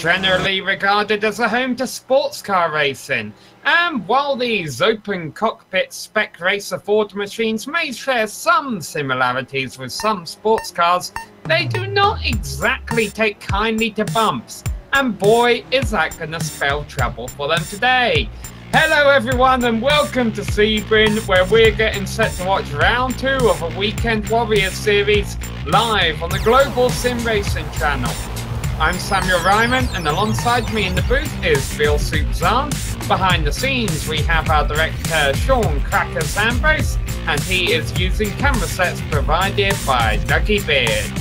generally regarded as a home to sports car racing. And while these open cockpit spec racer Ford machines may share some similarities with some sports cars, they do not exactly take kindly to bumps. And boy, is that going to spell trouble for them today. Hello everyone and welcome to Sebring, where we're getting set to watch round 2 of a Weekend Warrior series live on the Global SimRacing Channel. I'm Samuel Ryman, and alongside me in the booth is Bill Soupzahn. Behind the scenes we have our director Sean Cracker Ambrose, and he is using camera sets provided by Ducky Beard.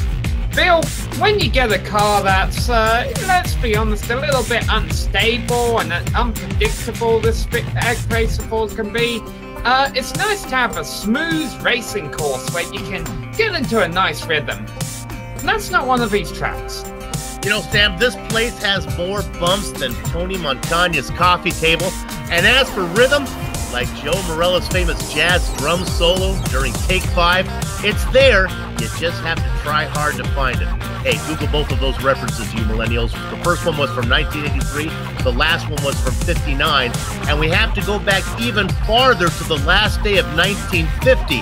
Bill, when you get a car that's, let's be honest, a little bit unstable and unpredictable, this Spec racer Ford can be, it's nice to have a smooth racing course where you can get into a nice rhythm. And that's not one of these tracks. You know, Sam, this place has more bumps than Tony Montana's coffee table. And as for rhythm, like Joe Morella's famous jazz drum solo during Take 5, it's there. You just have to try hard to find it. Hey, Google both of those references, you millennials. The first one was from 1983. The last one was from 59. And we have to go back even farther to the last day of 1950.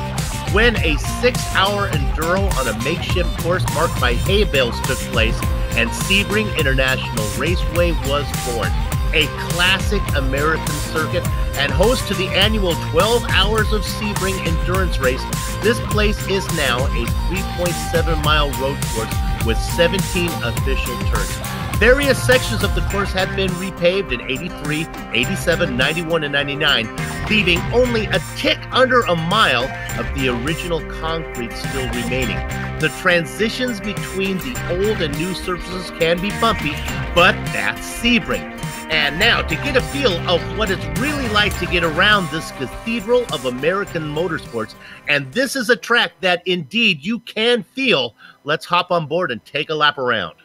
when a 6-hour enduro on a makeshift course marked by hay bales took place and Sebring International Raceway was born. A classic American circuit and host to the annual 12 Hours of Sebring endurance race, this place is now a 3.7-mile road course with 17 official turns. Various sections of the course have been repaved in 83, 87, 91, and 99, leaving only a tick under a mile of the original concrete still remaining. The transitions between the old and new surfaces can be bumpy, but that's Sebring. And now, to get a feel of what it's really like to get around this cathedral of American motorsports, and this is a track that indeed you can feel, let's hop on board and take a lap around.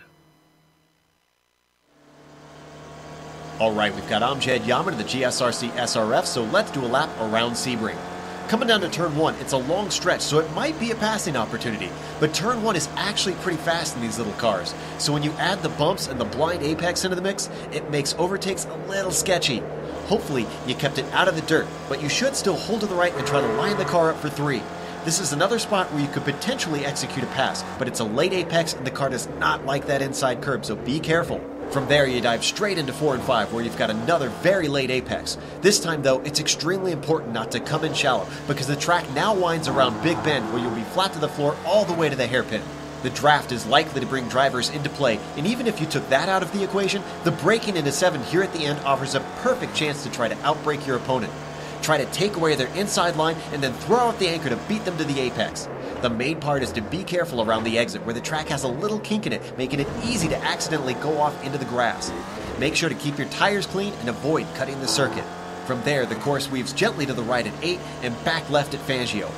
All right, we've got Amjad Yammer to the GSRC SRF, so let's do a lap around Sebring. Coming down to turn 1, it's a long stretch, so it might be a passing opportunity. But turn 1 is actually pretty fast in these little cars. So when you add the bumps and the blind apex into the mix, it makes overtakes a little sketchy. Hopefully, you kept it out of the dirt, but you should still hold to the right and try to line the car up for 3. This is another spot where you could potentially execute a pass, but it's a late apex and the car does not like that inside curb, so be careful. From there, you dive straight into 4 and 5, where you've got another very late apex. This time, though, it's extremely important not to come in shallow, because the track now winds around Big Bend, where you'll be flat to the floor all the way to the hairpin. The draft is likely to bring drivers into play, and even if you took that out of the equation, the braking into 7 here at the end offers a perfect chance to try to outbrake your opponent. Try to take away their inside line, and then throw out the anchor to beat them to the apex. The main part is to be careful around the exit, where the track has a little kink in it, making it easy to accidentally go off into the grass. Make sure to keep your tires clean and avoid cutting the circuit. From there, the course weaves gently to the right at 8 and back left at Fangio.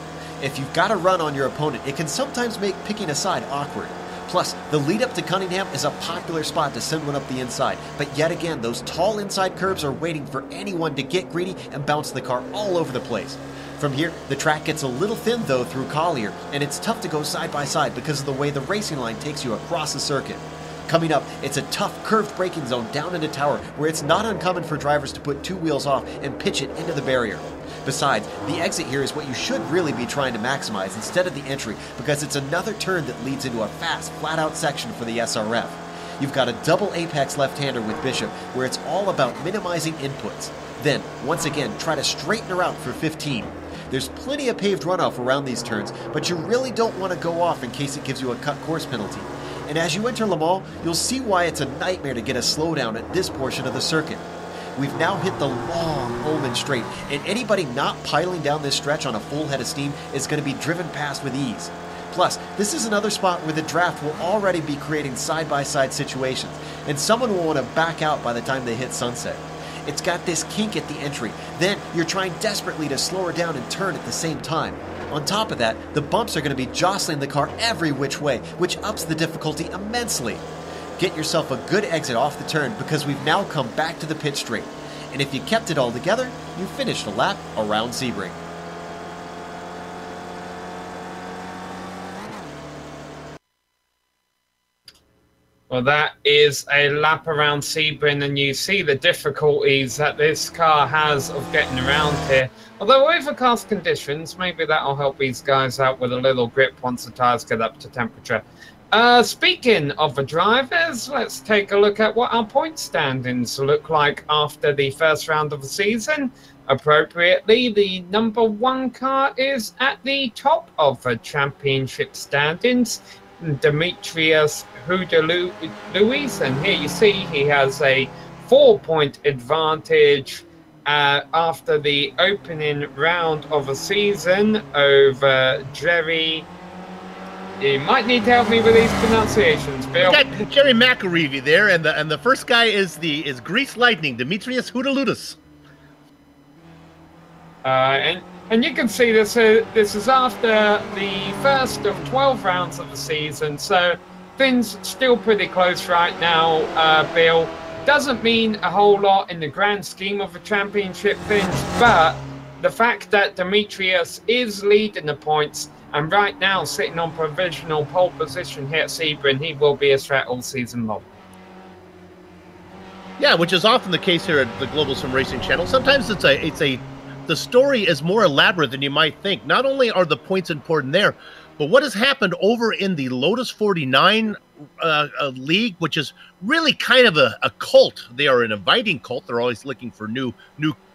If you've got a run on your opponent, it can sometimes make picking a side awkward. Plus, the lead up to Cunningham is a popular spot to send one up the inside, but yet again, those tall inside curves are waiting for anyone to get greedy and bounce the car all over the place. From here, the track gets a little thin though through Collier, and it's tough to go side by side because of the way the racing line takes you across the circuit. Coming up, it's a tough curved braking zone down into Tower, where it's not uncommon for drivers to put 2 wheels off and pitch it into the barrier. Besides, the exit here is what you should really be trying to maximize instead of the entry, because it's another turn that leads into a fast, flat-out section for the SRF. You've got a double apex left-hander with Bishop, where it's all about minimizing inputs. Then, once again, try to straighten her out for 15. There's plenty of paved runoff around these turns, but you really don't want to go off in case it gives you a cut course penalty. And as you enter Le Mans, you'll see why it's a nightmare to get a slowdown at this portion of the circuit. We've now hit the long Ullman straight, and anybody not piling down this stretch on a full head of steam is going to be driven past with ease. Plus, this is another spot where the draft will already be creating side-by-side situations, and someone will want to back out by the time they hit sunset. It's got this kink at the entry, then you're trying desperately to slow her down and turn at the same time. On top of that, the bumps are going to be jostling the car every which way, which ups the difficulty immensely. Get yourself a good exit off the turn, because we've now come back to the pit straight. And if you kept it all together, you finished a lap around Sebring. Well, that is a lap around Sebring, and you see the difficulties that this car has of getting around here. Although overcast conditions, maybe that'll help these guys out with a little grip once the tyres get up to temperature. Speaking of the drivers, let's take a look at what our point standings look like after the first round of the season. Appropriately, the number 1 car is at the top of the championship standings, Demetrius Luis, and here you see he has a 4-point advantage after the opening round of the season over Jerry. You might need to help me with these pronunciations, Bill. We got Jerry McAreevy there, and the first guy is Grease Lightning, Demetrius Houdaloutas. And you can see this is after the first of 12 rounds of the season, so things still pretty close right now, Bill. Doesn't mean a whole lot in the grand scheme of the championship things, but the fact that Demetrius is leading the points and right now sitting on provisional pole position here at Sebring, he will be a threat all season long. Yeah, which is often the case here at the Global SimRacing Channel. Sometimes the story is more elaborate than you might think. Not only are the points important there, but what has happened over in the Lotus 49 league, which is really kind of a cult. They are an inviting cult. They're always looking for new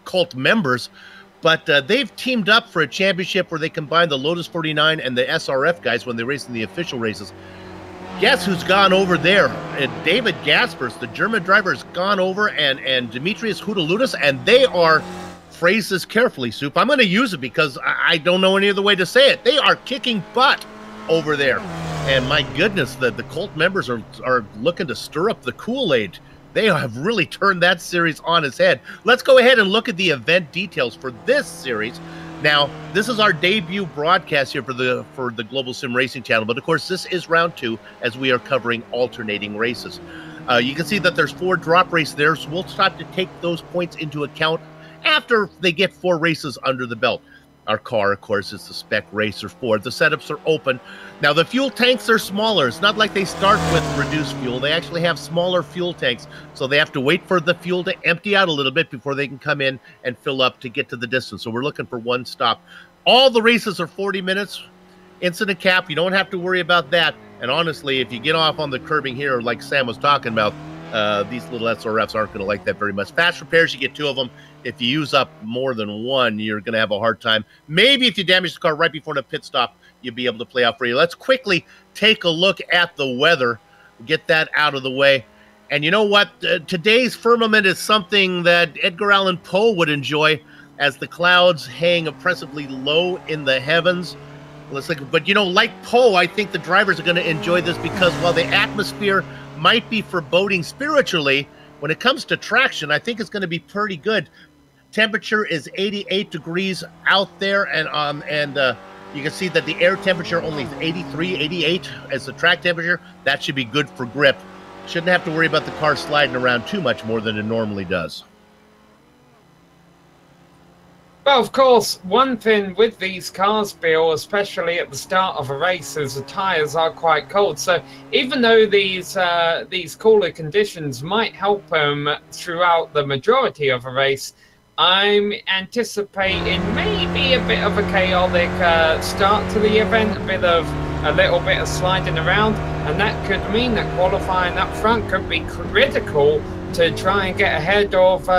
cult members. But they've teamed up for a championship where they combine the Lotus 49 and the SRF guys when they race in the official races. Guess who's gone over there? David Gaspers, the German driver, has gone over, and Demetrius Houdaloutas, and they are, phrase this carefully, Soup, I'm going to use it because I don't know any other way to say it. They are kicking butt over there. And my goodness, the cult members are looking to stir up the Kool-Aid. They have really turned that series on its head. Let's go ahead and look at the event details for this series. Now, this is our debut broadcast here for the Global Sim Racing Channel, but of course this is round 2 as we are covering alternating races. You can see that there's 4 drop races there, so we'll start to take those points into account after they get 4 races under the belt. Our car, of course, is the Spec Racer 4. The setups are open. Now, the fuel tanks are smaller. It's not like they start with reduced fuel. They actually have smaller fuel tanks, so they have to wait for the fuel to empty out a little bit before they can come in and fill up to get to the distance. So we're looking for 1 stop. All the races are 40 minutes. Incident cap, you don't have to worry about that. And honestly, if you get off on the curbing here, like Sam was talking about, these little SRFs aren't going to like that very much. Fast repairs, you get 2 of them. If you use up more than 1, you're going to have a hard time. Maybe if you damage the car right before the pit stop, you'll be able to play out for you. Let's quickly take a look at the weather, get that out of the way. And you know what? Today's firmament is something that Edgar Allan Poe would enjoy, as the clouds hang oppressively low in the heavens. But you know, like Poe, I think the drivers are going to enjoy this because while the atmosphere might be foreboding spiritually, when it comes to traction, I think it's going to be pretty good. Temperature is 88 degrees out there, and you can see that the air temperature only is 83, 88 as the track temperature. That should be good for grip. Shouldn't have to worry about the car sliding around too much more than it normally does. Well, of course, one thing with these cars, Bill, especially at the start of a race, is the tyres are quite cold. So even though these cooler conditions might help them throughout the majority of a race, I'm anticipating maybe a bit of a chaotic start to the event, a little bit of sliding around, and that could mean that qualifying up front could be critical to try and get ahead of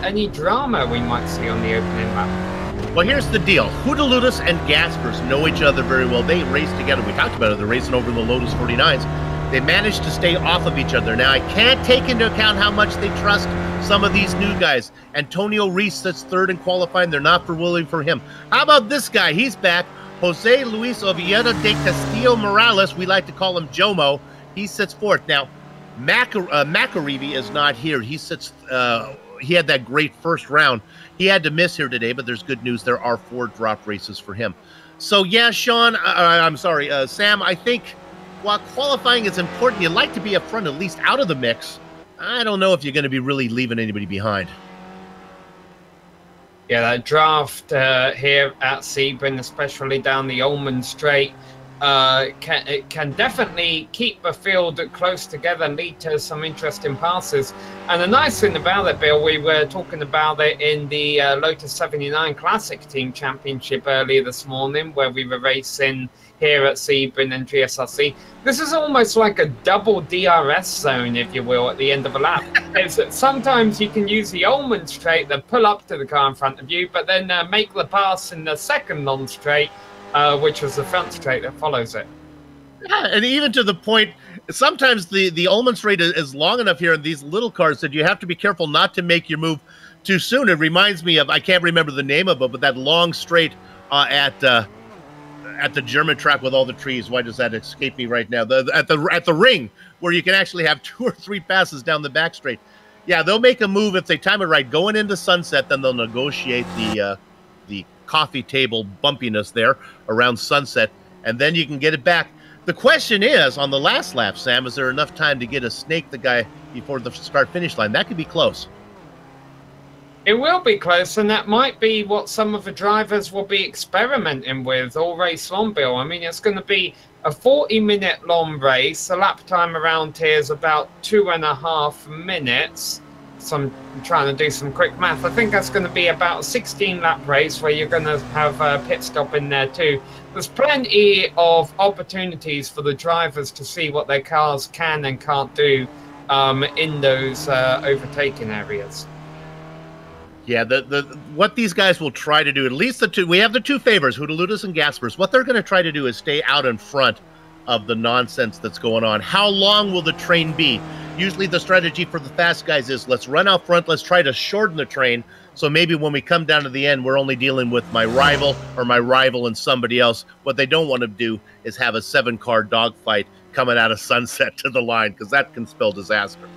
any drama we might see on the opening lap. Well, here's the deal. Houdaloutas and Gaspers know each other very well. They race together. We talked about it. They're racing over the Lotus 49s. They managed to stay off of each other. Now, I can't take into account how much they trust some of these new guys. Antonio Reese sits 3rd in qualifying. They're not willing for him. How about this guy? He's back. Jose Luis Oviedo de Castillo Morales. We like to call him Jomo. He sits 4th. Now, McAreevy is not here. He sits. He had that great first round. He had to miss here today, but there's good news. There are 4 drop races for him. So yeah, Sean. I'm sorry, Sam. I think while qualifying is important, you like to be up front, at least out of the mix. I don't know if you're going to be really leaving anybody behind. Yeah, that draft here at Sebring, especially down the Ullman Straight. can definitely keep the field close together and lead to some interesting passes. And the nice thing about it, Bill, we were talking about it in the Lotus 79 Classic Team Championship earlier this morning, where we were racing here at Sebring and GSRC. This is almost like a double DRS zone, if you will, at the end of a lap. It's that sometimes you can use the Ullman straight that pull up to the car in front of you, but then make the pass in the second non-straight, which is the front straight that follows it. Yeah, and even to the point, sometimes the Ullman straight is long enough here in these little cars that you have to be careful not to make your move too soon. It reminds me of, I can't remember the name of it, but that long straight at the German track with all the trees. Why does that escape me right now? At the ring, where you can actually have 2 or 3 passes down the back straight. Yeah, they'll make a move if they time it right, going into Sunset, then they'll negotiate the coffee table bumpiness there around Sunset, and then you can get it back. The question is, on the last lap, Sam, is there enough time to get a snake the guy before the start-finish line? That could be close. It will be close, and that might be what some of the drivers will be experimenting with all race long, Bill. I mean, it's going to be a 40-minute long race. The lap time around here is about 2.5 minutes. So I'm trying to do some quick math. I think that's going to be about a 16-lap race where you're going to have a pit stop in there too. There's plenty of opportunities for the drivers to see what their cars can and can't do in those overtaking areas. Yeah, what these guys will try to do, at least we have the 2 favors, Hootalutus and Gaspers. What they're going to try to do is stay out in front of the nonsense that's going on. How long will the train be? Usually the strategy for the fast guys is, let's run out front, let's try to shorten the train, so maybe when we come down to the end, we're only dealing with my rival or my rival and somebody else. What they don't want to do is have a 7-car dogfight coming out of Sunset to the line, because that can spell disaster.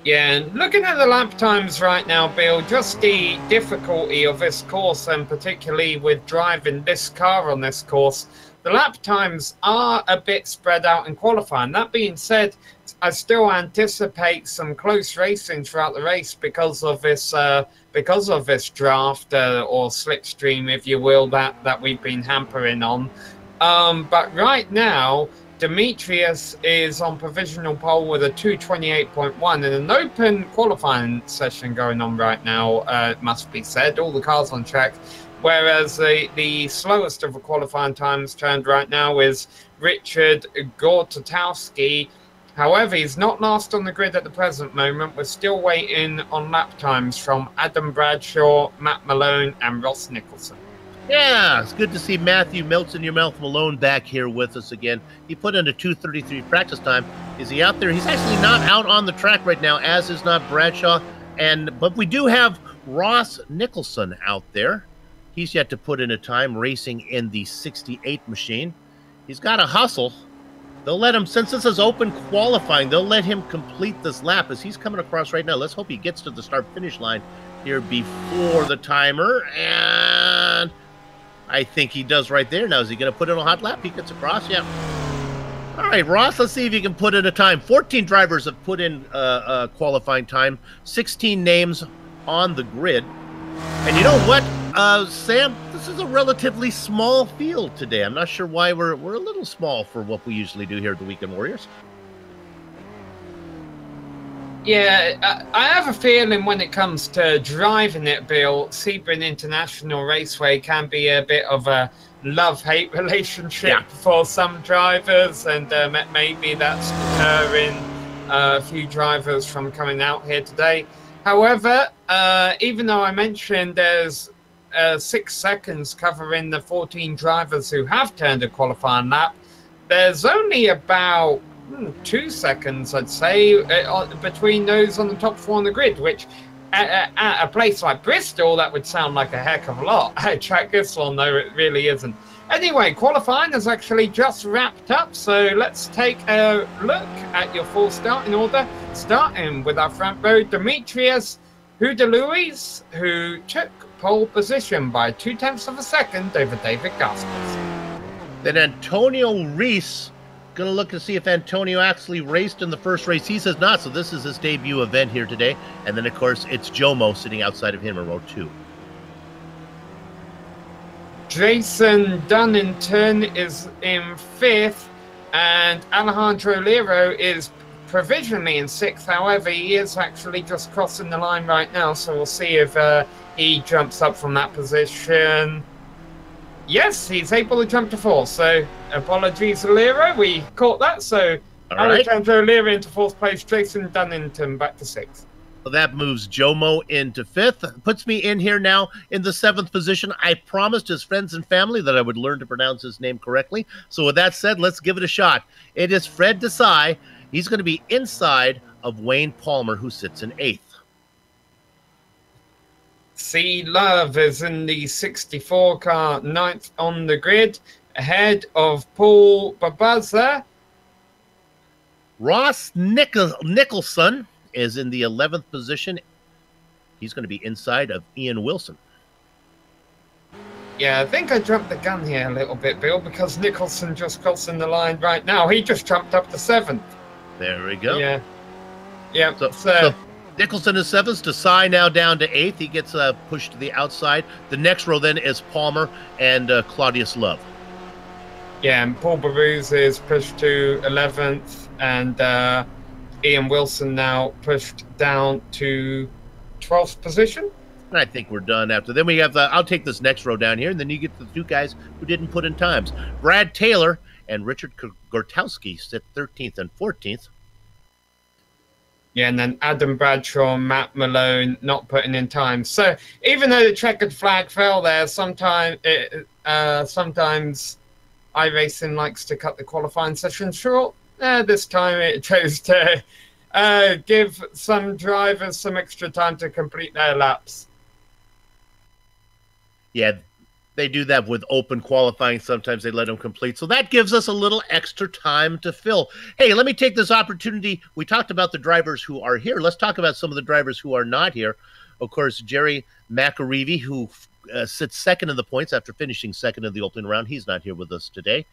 Yeah, and looking at the lap times right now, Bill, just the difficulty of this course, and particularly with driving this car on this course, the lap times are a bit spread out in qualifying. That being said, I still anticipate some close racing throughout the race because of this draft or slipstream, if you will, that we've been hampering on. But right now, Demetrius is on provisional pole with a 2:28.1 in an open qualifying session going on right now, it must be said. All the cars on track. Whereas the slowest of the qualifying times turned right now is Richard Gortatowski. However, he's not last on the grid at the present moment. We're still waiting on lap times from Adam Bradshaw, Matt Malone, and Ross Nicholson. Yeah, it's good to see Matthew Melts-in-Your-Mouth Malone back here with us again. He put in a 2:33 practice time. Is he out there? He's actually not out on the track right now, as is not Bradshaw. But we do have Ross Nicholson out there. He's yet to put in a time racing in the 68 machine. He's got to hustle. They'll let him, since this is open qualifying, they'll let him complete this lap as he's coming across right now. Let's hope he gets to the start-finish line here before the timer. And I think he does right there. Now, is he going to put in a hot lap? He gets across, yeah. All right, Ross, let's see if you can put in a time. 14 drivers have put in qualifying time. 16 names on the grid. And you know what, Sam? This is a relatively small field today. I'm not sure why we're a little small for what we usually do here at the Weekend Warriors. Yeah, I have a feeling when it comes to driving it, Bill, Sebring International Raceway can be a bit of a love-hate relationship for some drivers, and maybe that's deterring a few drivers from coming out here today. However, even though I mentioned there's 6 seconds covering the 14 drivers who have turned a qualifying lap, there's only about 2 seconds, I'd say, between those on the top 4 on the grid, which at a place like Bristol, that would sound like a heck of a lot. At track Islon, though, it really isn't. Anyway, qualifying has actually just wrapped up, so let's take a look at your full starting order, starting with our front row, Demetrius Hootalutus, who took pole position by 0.2 of a second over David Gaspers. Then Antonio Reese, going to look to see if Antonio actually raced in the first race. He says not, so this is his debut event here today. And then, of course, it's Jomo sitting outside of him in row 2. Jason Dunnington is in 5th, and Alejandro Lero is provisionally in 6th. However, he is actually just crossing the line right now, so we'll see if he jumps up from that position. Yes, he's able to jump to 4th, so apologies, Lero. We caught that, so Alejandro Lero into 4th place, Jason Dunnington back to 6th. Well, that moves Jomo into 5th. Puts me in here now in the 7th position. I promised his friends and family that I would learn to pronounce his name correctly. So with that said, let's give it a shot. It is Fred Desai. He's going to be inside of Wayne Palmer, who sits in 8th. C Love is in the 64 car, 9th on the grid, ahead of Paul Babaza. Ross Nicholson is in the 11th position. He's going to be inside of Ian Wilson. Yeah, I think I jumped the gun here a little bit, Bill, because Nicholson just crossing the line right now. He just jumped up to 7th. There we go. Yeah. Yeah. So Nicholson is 7th. Desai now down to 8th. He gets pushed to the outside. The next row then is Palmer and Claudius Love. Yeah, and Paul Baruz is pushed to 11th, and Ian Wilson now pushed down to 12th position. I think we're done after. Then we have, I'll take this next row down here, and then you get the 2 guys who didn't put in times. Brad Taylor and Richard Gortowski sit 13th and 14th. Yeah, and then Adam Bradshaw and Matt Malone not putting in time. So even though the checkered flag fell there, sometimes iRacing likes to cut the qualifying session short. This time it chose to give some drivers some extra time to complete their laps. Yeah, they do that with open qualifying. Sometimes they let them complete. So that gives us a little extra time to fill. Hey, let me take this opportunity. We talked about the drivers who are here. Let's talk about some of the drivers who are not here. Of course, Jerry McAreevy, who sits 2nd in the points after finishing 2nd in the opening round. He's not here with us today,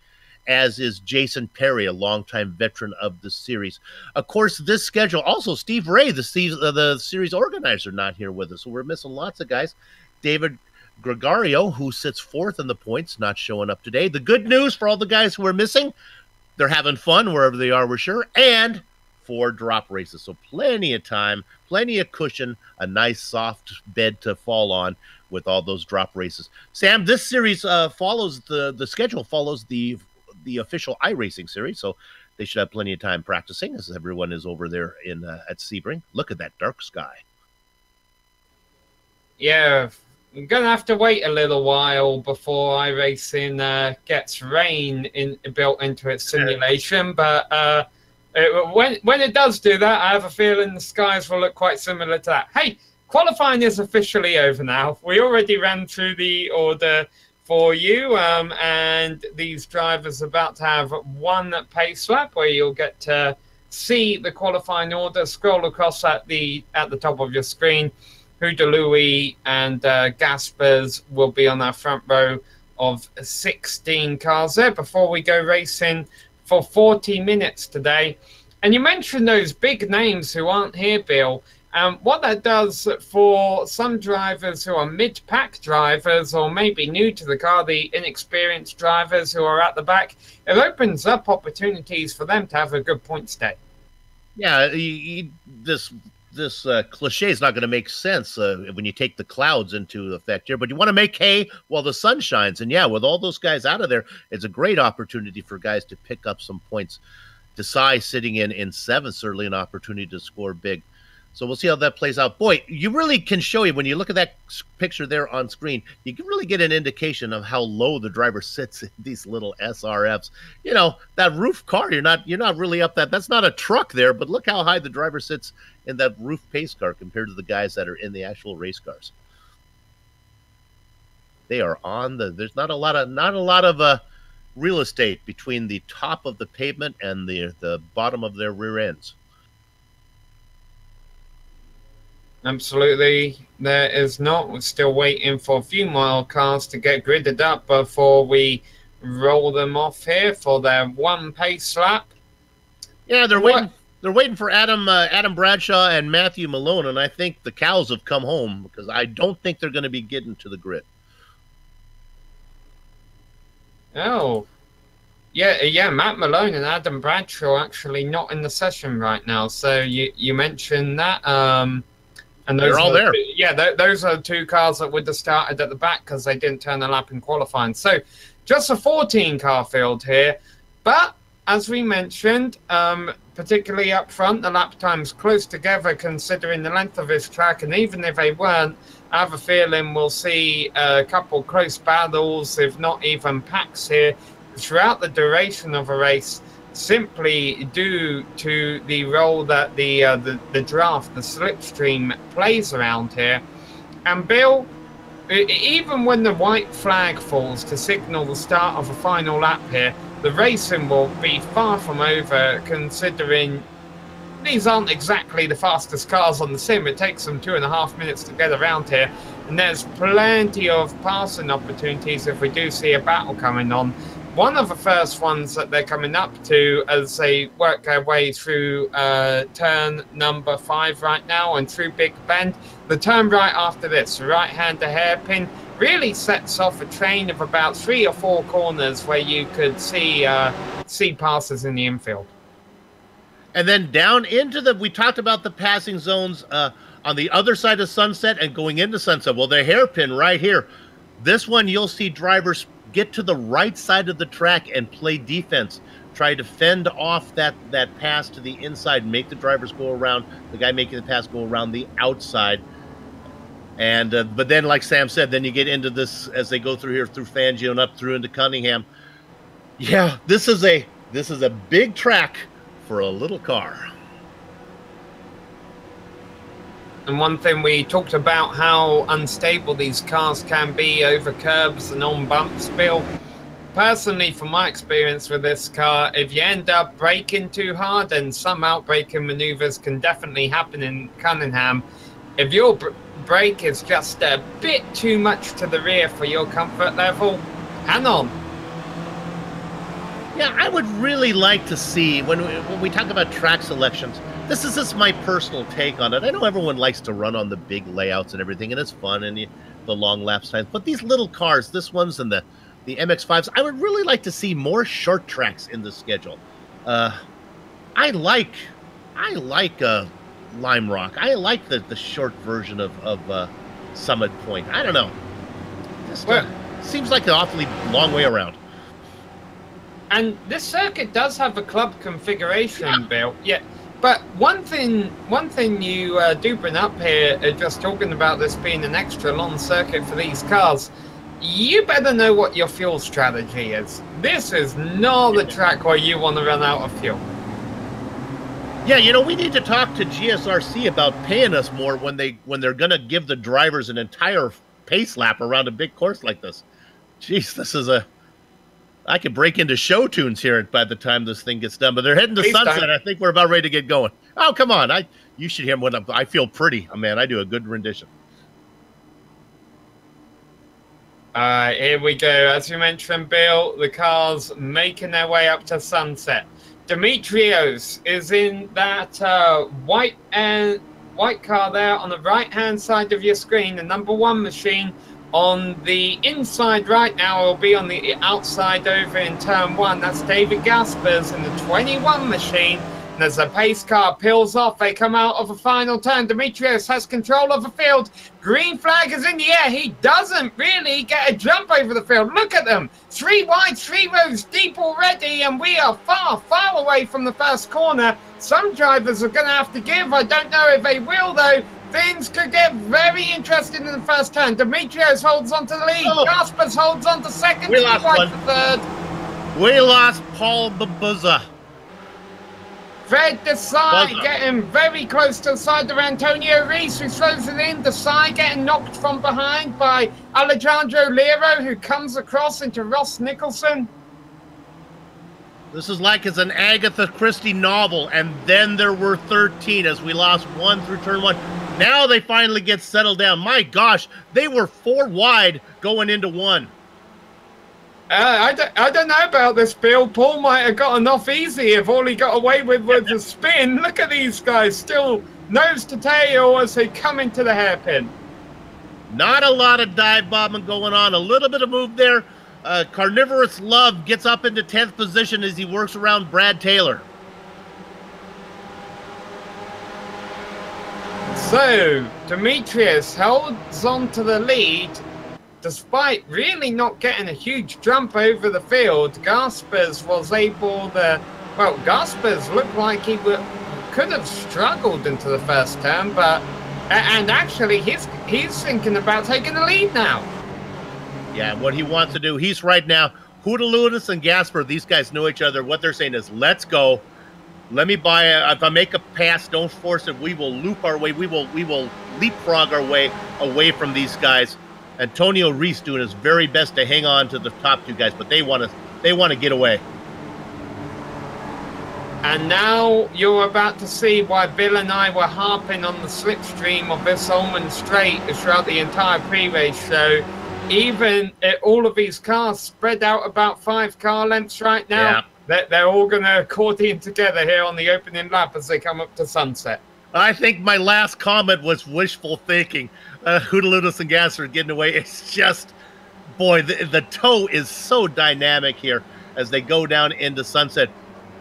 as is Jason Perry, a longtime veteran of the series. Of course, this schedule, also Steve Ray, the series organizer, not here with us. So we're missing lots of guys. David Gregario, who sits 4th in the points, not showing up today. The good news for all the guys who are missing, they're having fun wherever they are, we're sure, and 4 drop races. So plenty of time, plenty of cushion, a nice soft bed to fall on with all those drop races. Sam, this series follows the schedule follows the official iRacing series, so they should have plenty of time practicing as everyone is over there in at Sebring. Look at that dark sky. Yeah, I'm going to have to wait a little while before iRacing gets rain built into its simulation, but when it does do that, I have a feeling the skies will look quite similar to that. Hey, qualifying is officially over now. We already ran through the order for you, and these drivers are about to have 1 pace lap where you'll get to see the qualifying order. Scroll across at the top of your screen. Huda Louis and Gaspers will be on our front row of 16 cars there before we go racing for 40 minutes today. And you mentioned those big names who aren't here, Bill. What that does for some drivers who are mid-pack drivers or maybe new to the car, the inexperienced drivers who are at the back, it opens up opportunities for them to have a good points day. Yeah, this cliche is not going to make sense when you take the clouds into effect here, but you want to make hay while the sun shines. And yeah, with all those guys out of there, it's a great opportunity for guys to pick up some points. Desai sitting in 7th, certainly an opportunity to score big. So we'll see how that plays out. Boy, you really can show you when you look at that picture there on screen, you can really get an indication of how low the driver sits in these little SRFs. You know, that roof car, you're not really up that's not a truck there, but look how high the driver sits in that roof pace car compared to the guys that are in the actual race cars. They are on there's not a lot of real estate between the top of the pavement and the bottom of their rear ends. Absolutely, there is not. We're still waiting for a few more cars to get gridded up before we roll them off here for their 1 pace lap. Yeah, they're waiting. They're waiting for Adam Bradshaw and Matthew Malone, and I think the cows have come home because I don't think they're going to be getting to the grid. Oh. Yeah, Matt Malone and Adam Bradshaw actually not in the session right now. So you mentioned that. And those they're all there. Those are the two cars that would have started at the back because they didn't turn the lap in qualifying. So just a 14-car field here. But as we mentioned, particularly up front, the lap time's close together considering the length of this track. And even if they weren't, I have a feeling we'll see a couple close battles, if not even packs here, throughout the duration of a race, simply due to the role that the draft, the slipstream, plays around here. And Bill, even when the white flag falls to signal the start of a final lap here, the racing will be far from over, considering these aren't exactly the fastest cars on the sim. It takes them 2.5 minutes to get around here, and there's plenty of passing opportunities if we do see a battle coming on. One of the first ones that they're coming up to as they work their way through turn number 5 right now and through Big Bend. The turn right after this, right-hander hairpin, really sets off a train of about 3 or 4 corners where you could see passes in the infield. And then down into we talked about the passing zones on the other side of Sunset and going into Sunset. Well, the hairpin right here. This one, you'll see drivers get to the right side of the track and play defense. Try to fend off that pass to the inside, make the drivers go around, the guy making the pass go around the outside. And but then, like Sam said, then you get into this as they go through here, through Fangio and up through into Cunningham. Yeah, this is a big track for a little car. And one thing we talked about, how unstable these cars can be over curbs and on bumps, Bill. Personally, from my experience with this car, if you end up braking too hard, and some outbraking maneuvers can definitely happen in Cunningham, if your brake is just a bit too much to the rear for your comfort level, hang on. Yeah, I would really like to see, when we talk about track selections, this is just my personal take on it. I know everyone likes to run on the big layouts and everything, and it's fun, and the long lap times. But these little cars, this one's and the MX-5s, I would really like to see more short tracks in the schedule. I like Lime Rock. I like the short version of Summit Point. I don't know. Just seems like an awfully long way around. And this circuit does have a club configuration, Bill. Yeah. But one thing you do bring up here, just talking about this being an extra long circuit for these cars, you better know what your fuel strategy is. This is not the track where you want to run out of fuel. Yeah, we need to talk to GSRC about paying us more when they're going to give the drivers an entire pace lap around a big course like this. Jeez, this is I could break into show tunes here by the time this thing gets done, but they're heading to Sunset. I think we're about ready to get going. Oh, come on. You should hear when I feel pretty. Oh, man, I do a good rendition. Here we go. As you mentioned, Bill, the cars making their way up to Sunset. Demetrios is in that white car there on the right-hand side of your screen, the number 1 machine. On the inside right now, will be on the outside over in turn 1. That's David Gaspers in the 21 machine. And as the pace car peels off, they come out of a final turn. Demetrios has control of the field. Green flag is in the air. He doesn't really get a jump over the field. Look at them. 3 wide, 3 rows deep already. And we are far, far away from the first corner. Some drivers are going to have to give. I don't know if they will, though. Things could get very interesting in the first turn. Demetrios holds on to the lead. Gaspers holds on to second. We lost one. For third. We lost Paul Babuza. Fred Desai getting very close to the side of Antonio Reese, who throws it in. Desai getting knocked from behind by Alejandro Lero, who comes across into Ross Nicholson. This is like it's an Agatha Christie novel, and then there were 13 as we lost 1 through turn 1. Now they finally get settled down. My gosh, they were 4 wide going into 1. I don't know about this, Bill. Paul might have gotten off easy if all he got away with was a spin. Look at these guys still nose to tail as they come into the hairpin. Not a lot of dive bombing going on. A little bit of move there. Carnivorous Love gets up into 10th position as he works around Brad Taylor. So, Demetrius holds on to the lead, despite really not getting a huge jump over the field. Gaspers was able to, well, Gaspers looked like he could have struggled into the first turn, but, and actually he's thinking about taking the lead now. Yeah, what he wants to do, he's right now, Hootaludis and Gasper, these guys know each other. What they're saying is, let's go. Let me buy if I make a pass, don't force it. We will loop our way. We will leapfrog our way away from these guys. Antonio Reese doing his very best to hang on to the top two guys, but they want to get away. And now you're about to see why Bill and I were harping on the slipstream of this Ulman Straight throughout the entire pre-race show. Even all of these cars spread out about 5 car lengths right now. Yeah. They're all going to accordion together here on the opening lap as they come up to Sunset. I think my last comment was wishful thinking. Hootaludis and Gasser getting away. It's just, boy, the toe is so dynamic here as they go down into Sunset.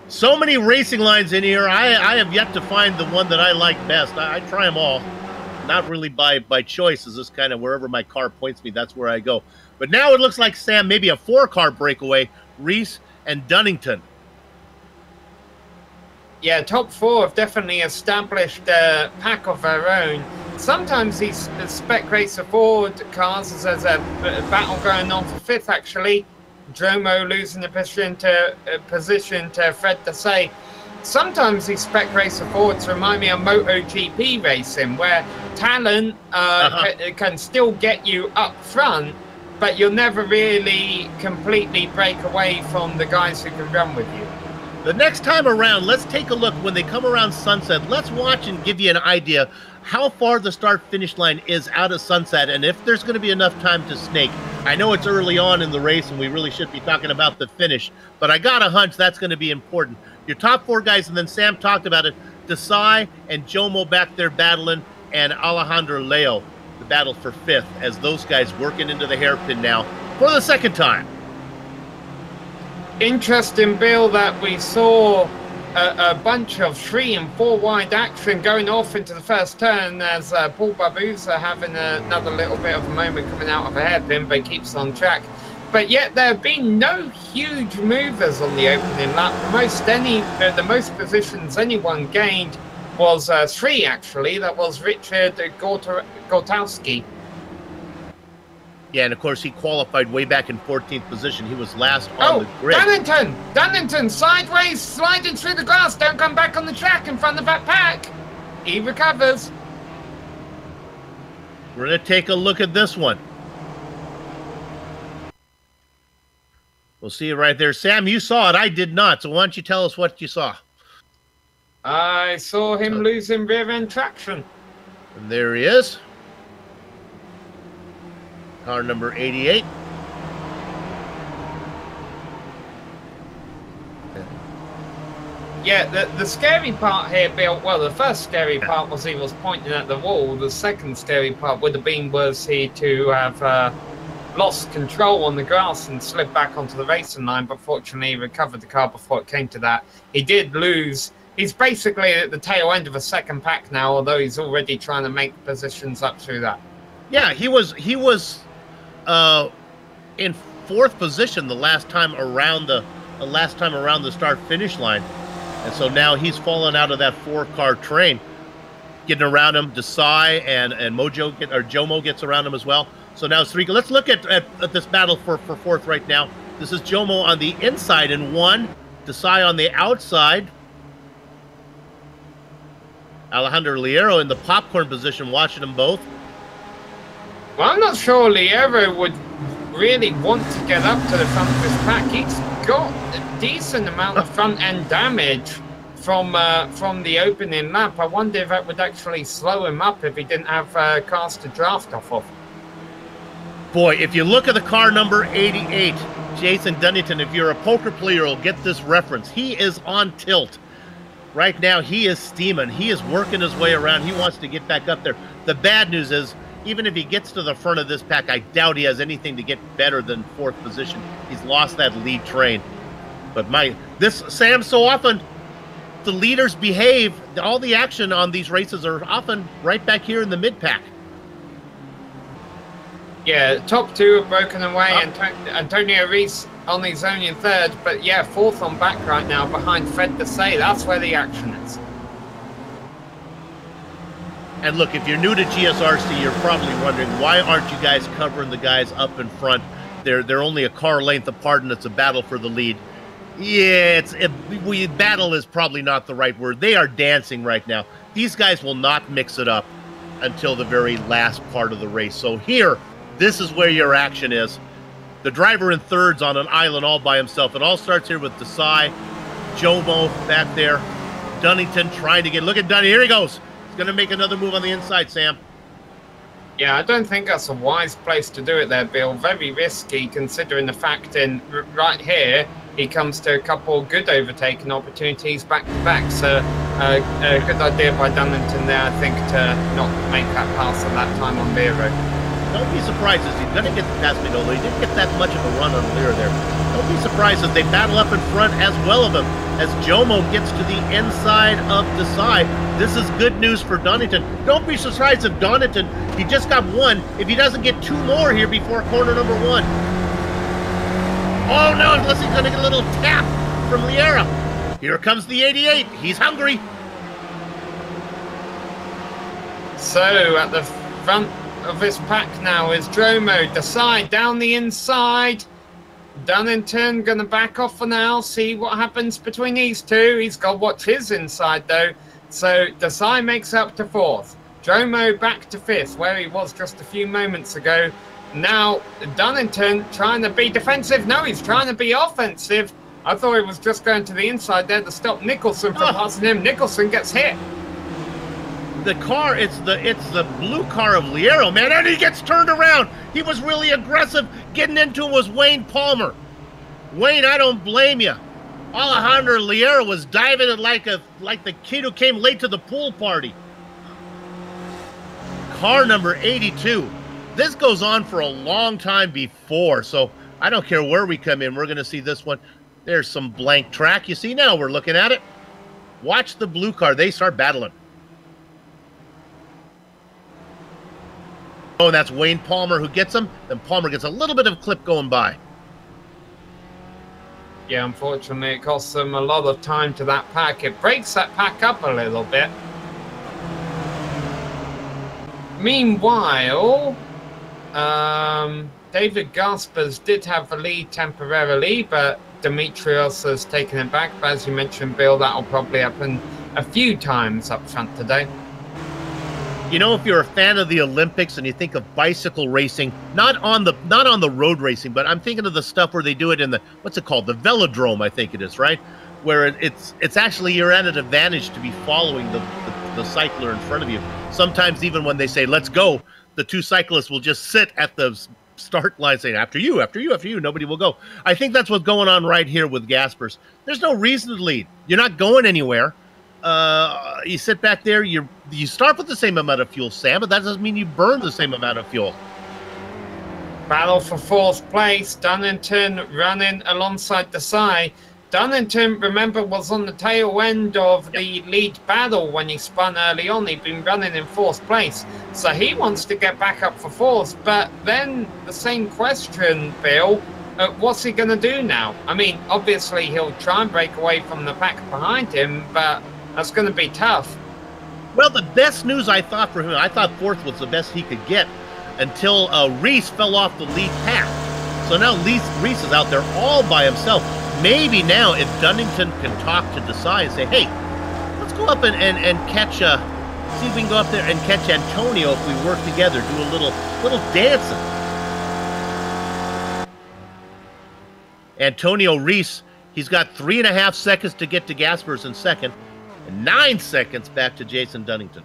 So many racing lines in here. I have yet to find the one that I like best. I try them all. Not really by choice. Is this kind of wherever my car points me, that's where I go. But now it looks like, Sam, maybe a 4-car breakaway. Reese and Dunnington. Yeah, top 4 have definitely established a pack of their own. Sometimes these Spec Racer Ford cars, there's a battle going on for 5th, actually. Jomo losing the position to Fred Desai. Sometimes these Spec Racer Fords remind me of MotoGP racing, where talent can still get you up front, but you'll never really completely break away from the guys who can run with you. The next time around, let's take a look when they come around Sunset. Let's watch and give you an idea how far the start-finish line is out of Sunset and if there's going to be enough time to snake. I know it's early on in the race and we really should be talking about the finish, but I got a hunch that's going to be important. Your top 4 guys, and then Sam talked about it, Desai and Jomo back there battling, and Alejandro Leo, the battle for 5th, as those guys working into the hairpin now for the second time. Interesting, Bill, that we saw a bunch of 3 and 4 wide action going off into the first turn as Paul Barbuza having another little bit of a moment coming out of a hairpin, but keeps on track. But yet there have been no huge movers on the opening lap. The most positions anyone gained was 3, actually. That was Richard Gortowski. Yeah, and of course he qualified way back in 14th position. He was last on the grid. Dunnington, sideways, sliding through the grass. Don't come back on the track in front of that pack. He recovers. We're going to take a look at this one. We'll see it right there. Sam, you saw it. I did not. So why don't you tell us what you saw? I saw him losing rear end traction. And there he is. Car number 88. Yeah, the scary part here, Bill, well, the first scary part was he was pointing at the wall. The second scary part would have been was he to have lost control on the grass and slid back onto the racing line, but fortunately he recovered the car before it came to that. He did lose. He's basically at the tail end of a second pack now, although he's already trying to make positions up through that. Yeah, he was in 4th position the last time around the start finish line, and so now he's fallen out of that 4-car train. Getting around him, Desai and Jomo gets around him as well. So now it's 3. Let's look at this battle for 4th right now. This is Jomo on the inside in 1, Desai on the outside. Alejandro Liero in the popcorn position, watching them both. Well, I'm not sure Liero would really want to get up to the front of this pack. He's got a decent amount of front-end damage from the opening lap. I wonder if that would actually slow him up if he didn't have cars to draft off of. Boy, if you look at the car number 88, Jason Dunnington, if you're a poker player, you'll get this reference. He is on tilt. Right now, he is steaming. He is working his way around. He wants to get back up there. The bad news is even if he gets to the front of this pack, I doubt he has anything to get better than 4th position. He's lost that lead train. But Sam, so often the leaders behave. All the action on these races are often right back here in the mid-pack. Yeah, top 2 have broken away, and Antonio Reese on his own in 3rd, but yeah, 4th on back right now behind Fred Desai. That's where the action is. And look, if you're new to GSRC, you're probably wondering, why aren't you guys covering the guys up in front? They're only a car length apart, and it's a battle for the lead. Yeah, battle is probably not the right word. They are dancing right now. These guys will not mix it up until the very last part of the race. So here, this is where your action is. The driver in 3rd's on an island all by himself. It all starts here with Desai, Jomo back there, Dunnington trying to get... Look at Dunny. Here he goes. He's going to make another move on the inside, Sam. Yeah, I don't think that's a wise place to do it there, Bill. Very risky, considering the fact right here, he comes to a couple good overtaking opportunities back-to-back. So a good idea by Dunnington there, I think, to not make that pass at that time on Lero. Don't be surprised as he's going to get past me, although he didn't get that much of a run on Lero there. Don't be surprised as they battle up in front as well of him, as Jomo gets to the inside of Desai. This is good news for Dunnington. Don't be surprised if Dunnington, he just got 1, if he doesn't get 2 more here before corner number 1. Oh no, unless he's going to get a little tap from Liera. Here comes the 88. He's hungry. So at the front of this pack now is Jomo. Desai down the inside. Dunnington going to back off for now, see what happens between these two. He's got to watch his inside though. So Desai makes up to 4th. Jomo back to 5th, where he was just a few moments ago. Now Dunnington trying to be defensive. No, he's trying to be offensive. I thought he was just going to the inside there to stop Nicholson from passing him. Nicholson gets hit. The car, it's the blue car of Liero, man, and he gets turned around. He was really aggressive. Getting into him was Wayne Palmer. Wayne, I don't blame you. Alejandro Liero was diving it like the kid who came late to the pool party. Car number 82. This goes on for a long time before, so I don't care where we come in. We're going to see this one. There's some blank track. You see now, we're looking at it. Watch the blue car. They start battling. Oh, and that's Wayne Palmer who gets him. Then Palmer gets a little bit of clip going by. Yeah, unfortunately, it costs them a lot of time to that pack. It breaks that pack up a little bit. Meanwhile, David Gaspers did have the lead temporarily, but Demetrios has taken it back. But as you mentioned, Bill, that'll probably happen a few times up front today. You know, if you're a fan of the Olympics and you think of bicycle racing, not on the road racing, but I'm thinking of the stuff where they do it in the, what's it called? The velodrome, I think it is, right? Where it's actually, you're at an advantage to be following the cycler in front of you. Sometimes even when they say, let's go, the 2 cyclists will just sit at the start line saying, after you, after you, after you, nobody will go. I think that's what's going on right here with Gaspers. There's no reason to lead. You're not going anywhere. You sit back there, you start with the same amount of fuel, Sam, but that doesn't mean you burn the same amount of fuel. Battle for 4th place. Dunnington running alongside Desai. Dunnington, remember, was on the tail end of the lead battle when he spun early on. He'd been running in 4th place. So he wants to get back up for 4th. But then the same question, Bill, what's he going to do now? I mean, obviously he'll try and break away from the pack behind him, but that's going to be tough. Well, the best news I thought for him, I thought 4th was the best he could get until Reese fell off the lead path. So now Reese is out there all by himself. Maybe now if Dunnington can talk to Desai and say, hey, let's go up and catch, see if we can go up there and catch Antonio if we work together, do a little dancing. Antonio Reese, he's got 3.5 seconds to get to Gaspers in 2nd, and 9 seconds back to Jason Dunnington.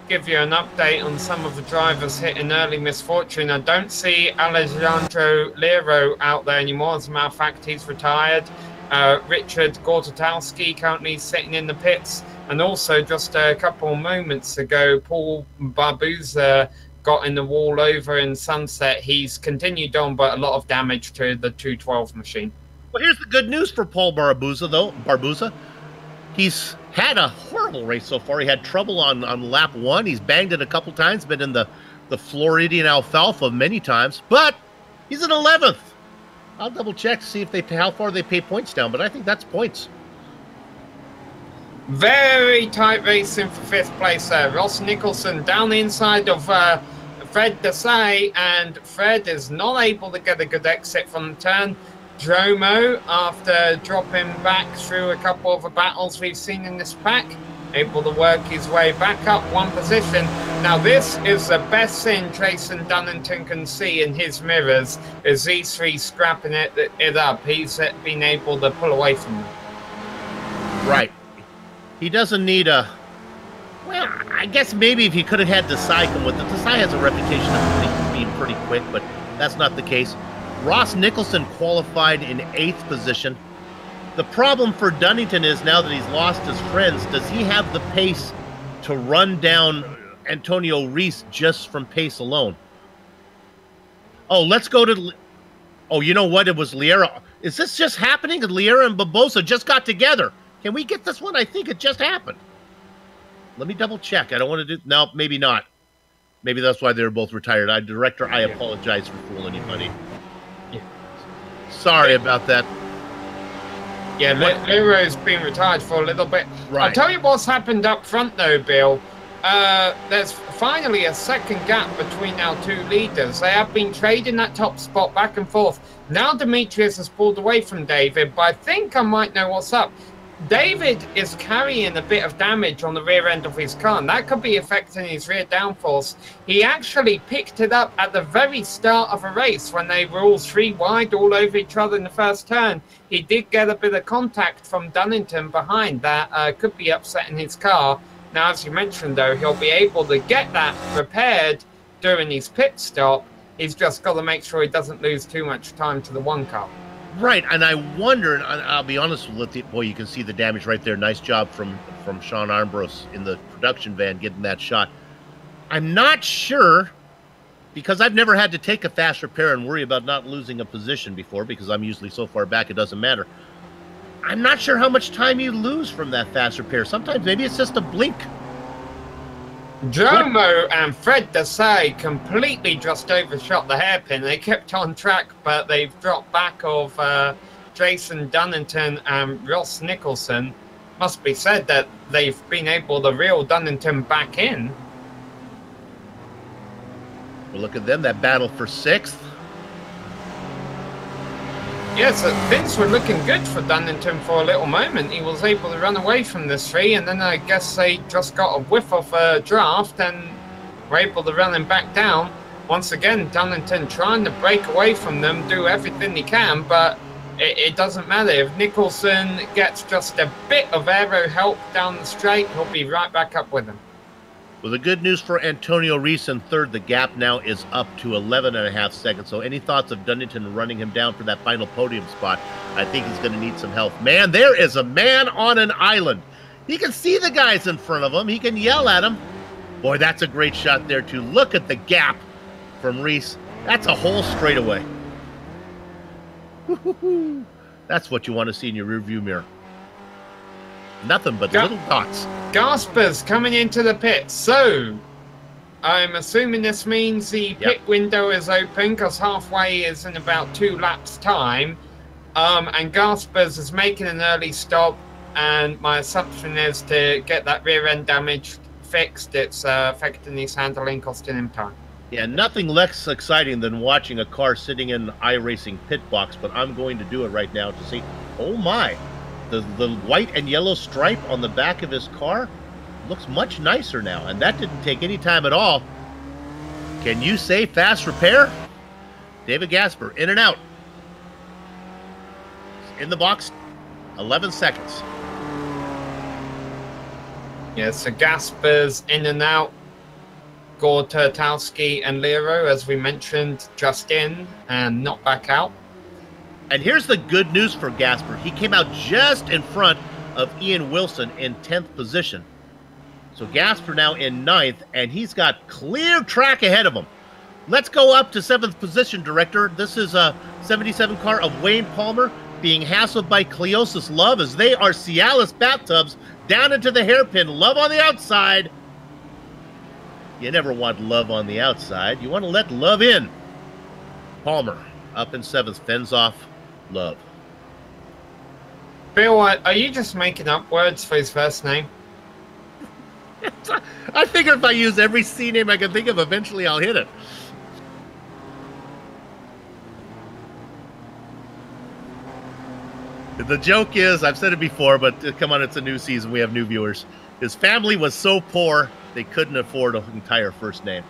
Give you an update on some of the drivers hitting early misfortune. I don't see Alejandro Lero out there anymore. As a matter of fact, he's retired. Richard Gortatowski currently sitting in the pits. And also just a couple of moments ago, Paul Barbuza got in the wall over in Sunset. He's continued on, but a lot of damage to the 212 machine. Well, here's the good news for Paul Barbuza, though. Barbuza, he's had a horrible race so far. He had trouble on lap 1. He's banged it a couple times, been in the Floridian Alfalfa many times, but he's in 11th. I'll double check to see if how far they pay points down, but I think that's points. Very tight racing for 5th place there. Ross Nicholson down the inside of Fred Desai, and Fred is not able to get a good exit from the turn. Jomo, after dropping back through a couple of the battles we've seen in this pack, able to work his way back up 1 position. Now this is the best thing Jason Dunnington can see in his mirrors, is these 3 scrapping it up. He's been able to pull away from them. Right. He doesn't need a... Well, I guess maybe if he could have had Desai come with it. Desai has a reputation of being pretty quick, but that's not the case. Ross Nicholson qualified in 8th position. The problem for Dunnington is now that he's lost his friends, does he have the pace to run down Antonio Reese just from pace alone? Oh, let's go to... Oh, you know what? It was Liera. Is this just happening? Liera and Barbosa just got together. Can we get this one? I think it just happened. Let me double check. I don't want to do... No, maybe not. Maybe that's why they were both retired. Director, I apologize for fooling anybody. Yeah. Sorry about that. Yeah, Leroy's been retired for a little bit. Right. I'll tell you what's happened up front, though, Bill. There's finally a second gap between our 2 leaders. They have been trading that top spot back and forth. Now Demetrius has pulled away from David, but I think I might know what's up. David is carrying a bit of damage on the rear end of his car, and that could be affecting his rear downforce. He actually picked it up at the very start of a race when they were all 3 wide all over each other in the first turn. He did get a bit of contact from Dunnington behind that could be upsetting his car. Now, as you mentioned, though, he'll be able to get that repaired during his pit stop. He's just got to make sure he doesn't lose too much time to the 1 car. Right, and I wonder, and I'll be honest with you, boy, you can see the damage right there. Nice job from Sean Armbros in the production van getting that shot. I'm not sure, because I've never had to take a fast repair and worry about not losing a position before, because I'm usually so far back it doesn't matter. I'm not sure how much time you lose from that fast repair. Sometimes maybe it's just a blink. Jomo and Fred Desai completely just overshot the hairpin. They kept on track, but they've dropped back of Jason Dunnington and Ross Nicholson. Must be said that they've been able to reel Dunnington back in. Well, look at them, that battle for 6th. Yes, things were looking good for Dunnington for a little moment. He was able to run away from the 3, and then I guess they just got a whiff of a draft and were able to run him back down. Once again, Dunnington trying to break away from them, do everything he can, but it doesn't matter. If Nicholson gets just a bit of aero help down the straight, he'll be right back up with him. Well, the good news for Antonio Reese in 3rd, the gap now is up to 11.5 seconds. So any thoughts of Dunnington running him down for that final podium spot? I think he's going to need some help. Man, there is a man on an island. He can see the guys in front of him. He can yell at them. Boy, that's a great shot there, too. Look at the gap from Reese. That's a whole straightaway. That's what you want to see in your rearview mirror. Nothing but little dots. Gaspers coming into the pit. So, I'm assuming this means the pit window is open, because halfway is in about 2 laps' time. And Gaspers is making an early stop, and my assumption is to get that rear end damage fixed. It's affecting his handling, costing him time. Yeah, nothing less exciting than watching a car sitting in iRacing pit box, but I'm going to do it right now to see. Oh my! The white and yellow stripe on the back of his car looks much nicer now, and that didn't take any time at all. Can you say fast repair? David Gasper, in and out. In the box, 11 seconds. Yeah, so Gasper's in and out. Gortatowski and Lero, as we mentioned, just in and not back out. And here's the good news for Gasper. He came out just in front of Ian Wilson in 10th position. So Gasper now in 9th, and he's got clear track ahead of him. Let's go up to 7th position, Director. This is a 77 car of Wayne Palmer being hassled by Cleosis Love as they are Cialis bathtubs down into the hairpin. Love on the outside. You never want Love on the outside. You want to let Love in. Palmer up in 7th, fends off Love. Bill, are you just making up words for his first name? I figure if I use every C name I can think of, eventually I'll hit it. The joke is, I've said it before, but come on, it's a new season. We have new viewers. His family was so poor, they couldn't afford an entire first name.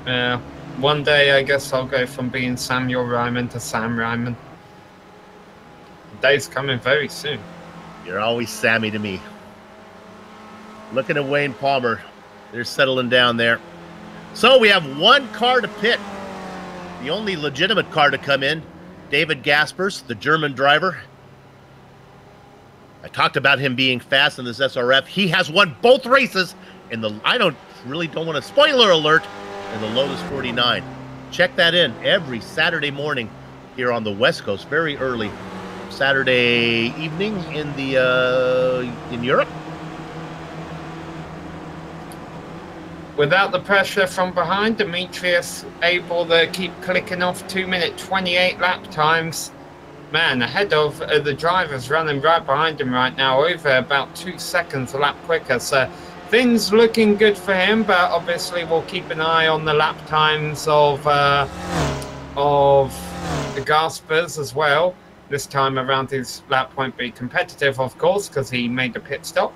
Yeah. One day, I guess I'll go from being Samuel Ryman to Sam Ryman. The day's coming very soon. You're always Sammy to me. Looking at Wayne Palmer. They're settling down there. So we have one car to pit. The only legitimate car to come in. David Gaspers, the German driver. I talked about him being fast in this SRF. He has won both races in the, I don't want to, spoiler alert, in the Lotus 49. Check that in every Saturday morning here on the West Coast, very early Saturday evening in the in Europe. Without the pressure from behind, Demetrius able to keep clicking off 2-minute 28 lap times. Man, ahead of the drivers running right behind him right now, over about 2 seconds a lap quicker. So things looking good for him, but obviously we'll keep an eye on the lap times of the Gaspers as well. This time around his lap won't be competitive, of course, because he made a pit stop.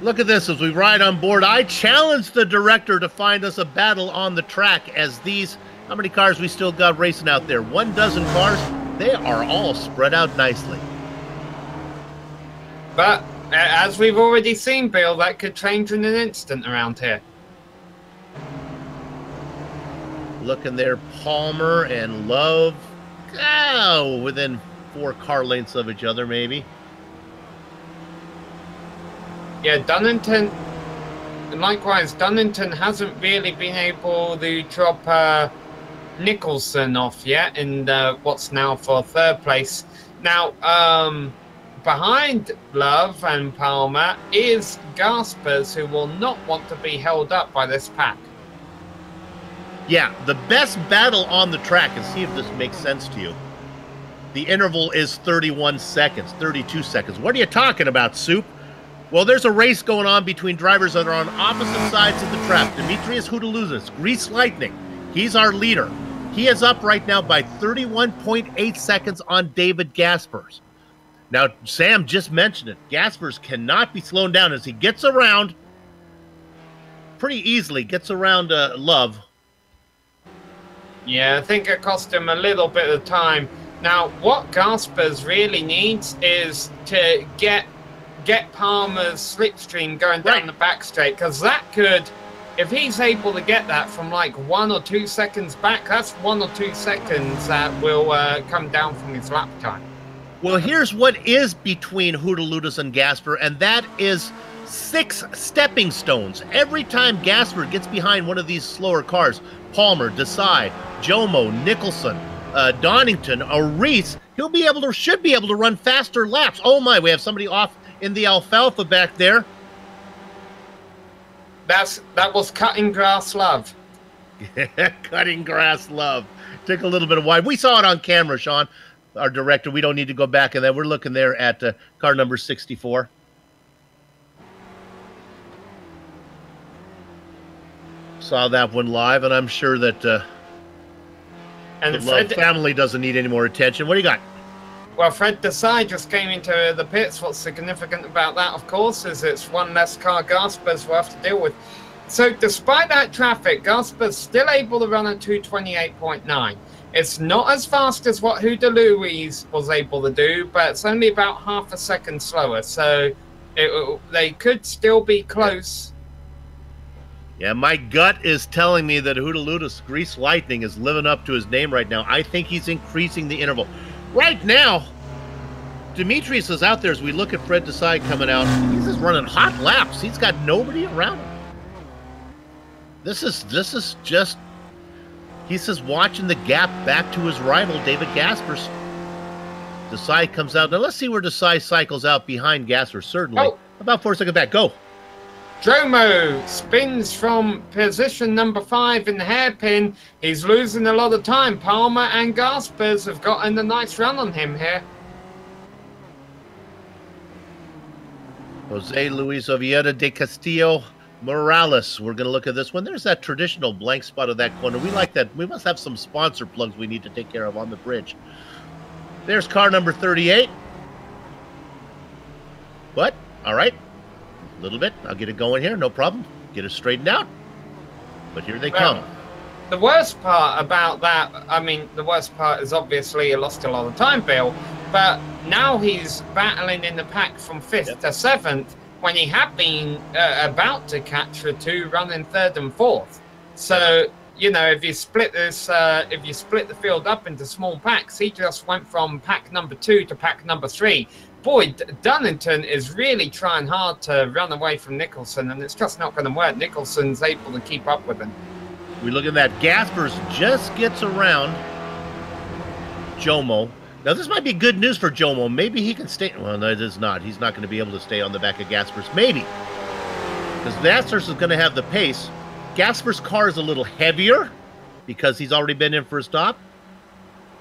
Look at this as we ride on board. I challenge the director to find us a battle on the track as these, how many cars we still got racing out there? 12 cars. They are all spread out nicely. But as we've already seen, Bill, that could change in an instant around here. Looking there, Palmer and Love. Oh, within 4 car lengths of each other, maybe. Yeah, Dunnington, likewise, Dunnington hasn't really been able to drop Nicholson off yet in what's now for 3rd place. Now, behind Love and Palmer is Gaspers, who will not want to be held up by this pack. Yeah, the best battle on the track, and see if this makes sense to you. The interval is 31 seconds, 32 seconds. What are you talking about, Soup? Well, there's a race going on between drivers that are on opposite sides of the track. Demetrius Houdeluzis, Grease Lightning, he's our leader. He is up right now by 31.8 seconds on David Gaspers. Now, Sam just mentioned it. Gaspers cannot be slowed down as he gets around, pretty easily gets around Love. Yeah, I think it cost him a little bit of time. Now, what Gaspers really needs is to get Palmer's slipstream going down the back straight, because that could, if he's able to get that from like 1 or 2 seconds back, that's 1 or 2 seconds that will come down from his lap time. Well, here's what is between Houdeludis and Gasper, and that is 6 stepping stones. Every time Gasper gets behind one of these slower cars, Palmer, Desai, Jomo, Nicholson, Donington, or Reese, should be able to run faster laps. Oh my, we have somebody off in the alfalfa back there. That was Cutting Grass Love. Cutting Grass Love. Took a little bit of wide. We saw it on camera, Sean, our director. We don't need to go back in that. We're looking there at car number 64. Saw that one live, and I'm sure that the Love family doesn't need any more attention. What do you got? Well, Fred Desai just came into the pits. What's significant about that, of course, is it's one less car Gaspers will have to deal with. So despite that traffic, Gasper's still able to run at 228.9. It's not as fast as what Houdeluzis was able to do, but it's only about half a second slower. So they could still be close. Yeah, my gut is telling me that Hootaludus Grease Lightning is living up to his name right now. I think he's increasing the interval. Right now, Demetrius is out there as we look at Fred Desai coming out. He's just running hot laps. He's got nobody around him. This is just, he's just watching the gap back to his rival, David Gaspers. Desai comes out. Now let's see where Desai cycles out behind Gaspers, certainly. Oh. About 4 seconds back. Go. Jomo spins from position number 5 in the hairpin. He's losing a lot of time. Palmer and Gaspers have gotten a nice run on him here. Jose Luis Oviedo de Castillo Morales. We're going to look at this one. There's that traditional blank spot of that corner. We like that. We must have some sponsor plugs we need to take care of on the bridge. There's car number 38. What? All right. A little bit. I'll get it going here. No problem. Get it straightened out. But here they come. The worst part about that, I mean, the worst part is obviously he lost a lot of time, Bill. But now he's battling in the pack from 5th to 7th when he had been about to catch the 2 running 3rd and 4th. So, you know, if you split this, if you split the field up into small packs, he just went from pack number 2 to pack number 3. Boy, Dunnington is really trying hard to run away from Nicholson, and it's just not going to work. Nicholson's able to keep up with him. We look at that. Gaspers just gets around Jomo. Now, this might be good news for Jomo. Maybe he can stay. Well, no, it is not. He's not going to be able to stay on the back of Gaspers. Maybe. Because Gaspers is going to have the pace. Gaspers' car is a little heavier because he's already been in for a stop.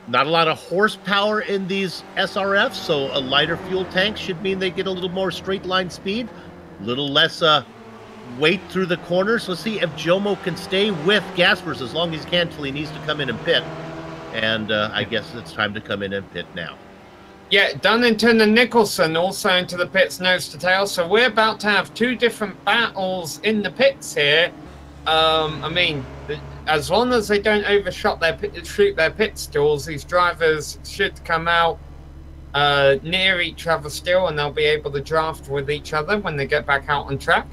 Not a lot of horsepower in these SRFs, so a lighter fuel tank should mean they get a little more straight line speed, a little less weight through the corners. Let's see if Jomo can stay with Gaspers as long as he can until he needs to come in and pit. And I guess it's time to come in and pit now. Yeah, Dunnington and Nicholson also into the pits nose to tail, so we're about to have 2 different battles in the pits here. I mean, as long as they don't shoot their pit stalls, these drivers should come out near each other still, and they'll be able to draft with each other when they get back out on track.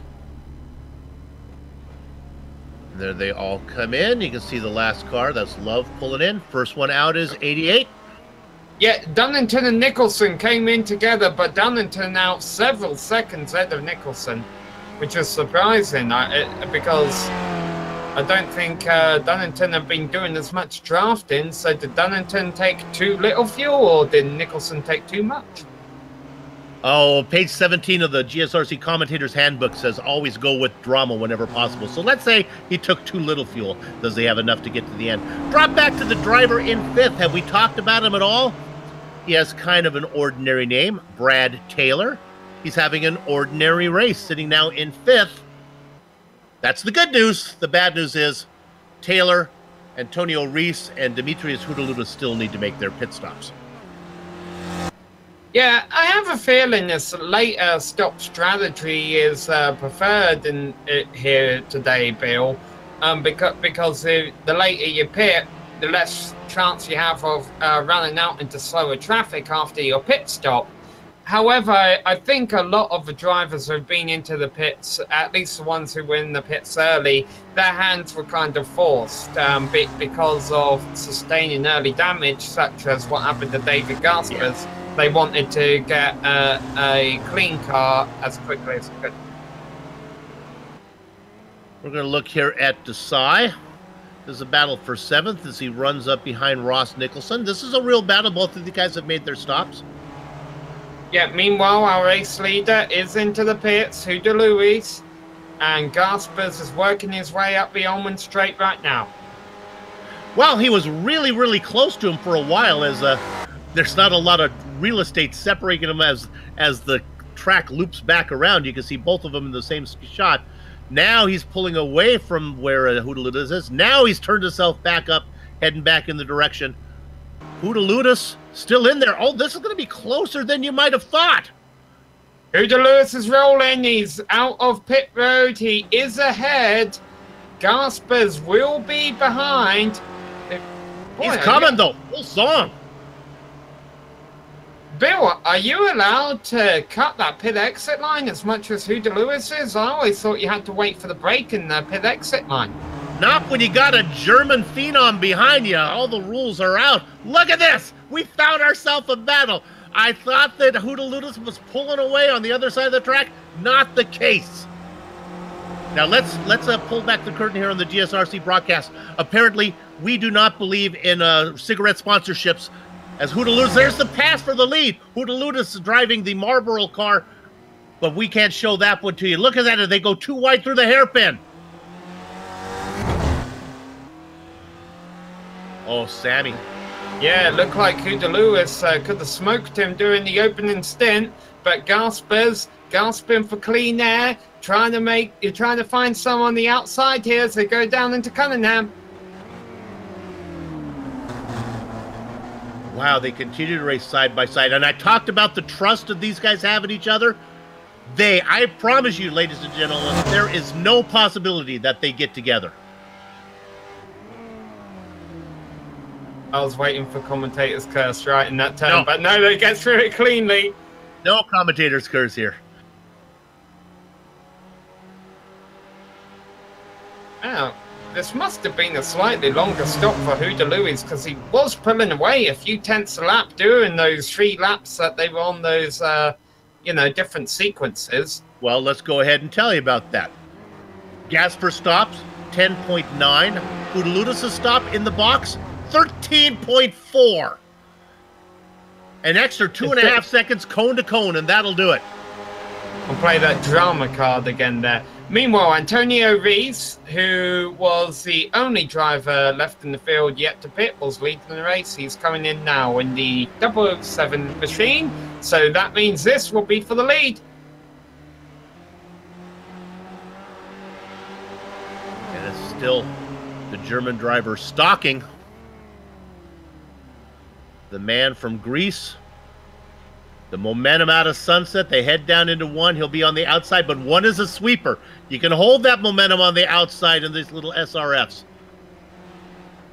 There they all come in. You can see the last car. That's Love pulling in. First one out is 88. Yeah, Dunnington and Nicholson came in together, but Dunnington out several seconds ahead of Nicholson, which is surprising because I don't think Dunnington have been doing as much drafting. So did Dunnington take too little fuel, or did Nicholson take too much? Oh, page 17 of the GSRC Commentator's Handbook says always go with drama whenever possible. So let's say he took too little fuel. Does he have enough to get to the end? Drop back to the driver in 5th. Have we talked about him at all? He has kind of an ordinary name, Brad Taylor. He's having an ordinary race, sitting now in 5th. That's the good news. The bad news is Taylor, Antonio Reese, and Demetrius Hootaludus still need to make their pit stops. Yeah, I have a feeling this later stop strategy is preferred in here today, Bill, because the later you pit, the less chance you have of running out into slower traffic after your pit stop. However, I think a lot of the drivers who have been into the pits, at least the ones who were in the pits early, their hands were kind of forced because of sustaining early damage, such as what happened to David Gaspers. Yeah. They wanted to get a clean car as quickly as they could. We're going to look here at Desai. There's a battle for 7th as he runs up behind Ross Nicholson. This is a real battle. Both of the guys have made their stops. Yeah, meanwhile, our race leader is into the pits, Huda Luis, and Gaspers is working his way up the Almond Straight right now. Well, he was really, really close to him for a while as there's not a lot of real estate separating them as the track loops back around. You can see both of them in the same shot. Now he's pulling away from where Hootaludus is. Now he's turned himself back up, heading back in the direction. Hootaludus still in there. Oh, this is going to be closer than you might have thought. Hootaludus is rolling. He's out of pit road. He is ahead. Gaspers will be behind. He's coming, though. Full song. Bill, are you allowed to cut that pit exit line as much as Huda Lewis is? I always thought you had to wait for the break in the pit exit line. Not when you got a German phenom behind you. All the rules are out. Look at this. We found ourselves a battle. I thought that Huda Lewis was pulling away on the other side of the track. Not the case. Now let's pull back the curtain here on the GSRC broadcast. Apparently, we do not believe in cigarette sponsorships. As Huda Lewis, there's the pass for the lead. Huda Lewis is driving the Marlboro car, but we can't show that one to you. Look at that. They go too wide through the hairpin. Oh, Sammy. Yeah, it looked like Huda Lewis could have smoked him during the opening stint, but gaspers gasping for clean air, trying to find some on the outside here as they go down into Cunningham. Wow, they continue to race side by side. And I talked about the trust that these guys have in each other. I promise you, ladies and gentlemen, there is no possibility that they get together. I was waiting for commentators' curse right in that turn, but no, they get through it cleanly. No commentators' curse here. Now, this must have been a slightly longer stop for Huda Lewis because he was pulling away a few tenths a lap during those 3 laps that they were on those, different sequences. Well, let's go ahead and tell you about that. Gasper stops, 10.9. Huda Lewis' stop in the box, 13.4. An extra 2.5 seconds cone to cone, and that'll do it. I'll play that drama card again there. Meanwhile, Antonio Rees, who was the only driver left in the field yet to pit, was leading the race. He's coming in now in the 007 machine, so that means this will be for the lead. And it's still the German driver stalking the man from Greece. The momentum out of Sunset. They head down into 1. He'll be on the outside, but 1 is a sweeper. You can hold that momentum on the outside in these little SRFs.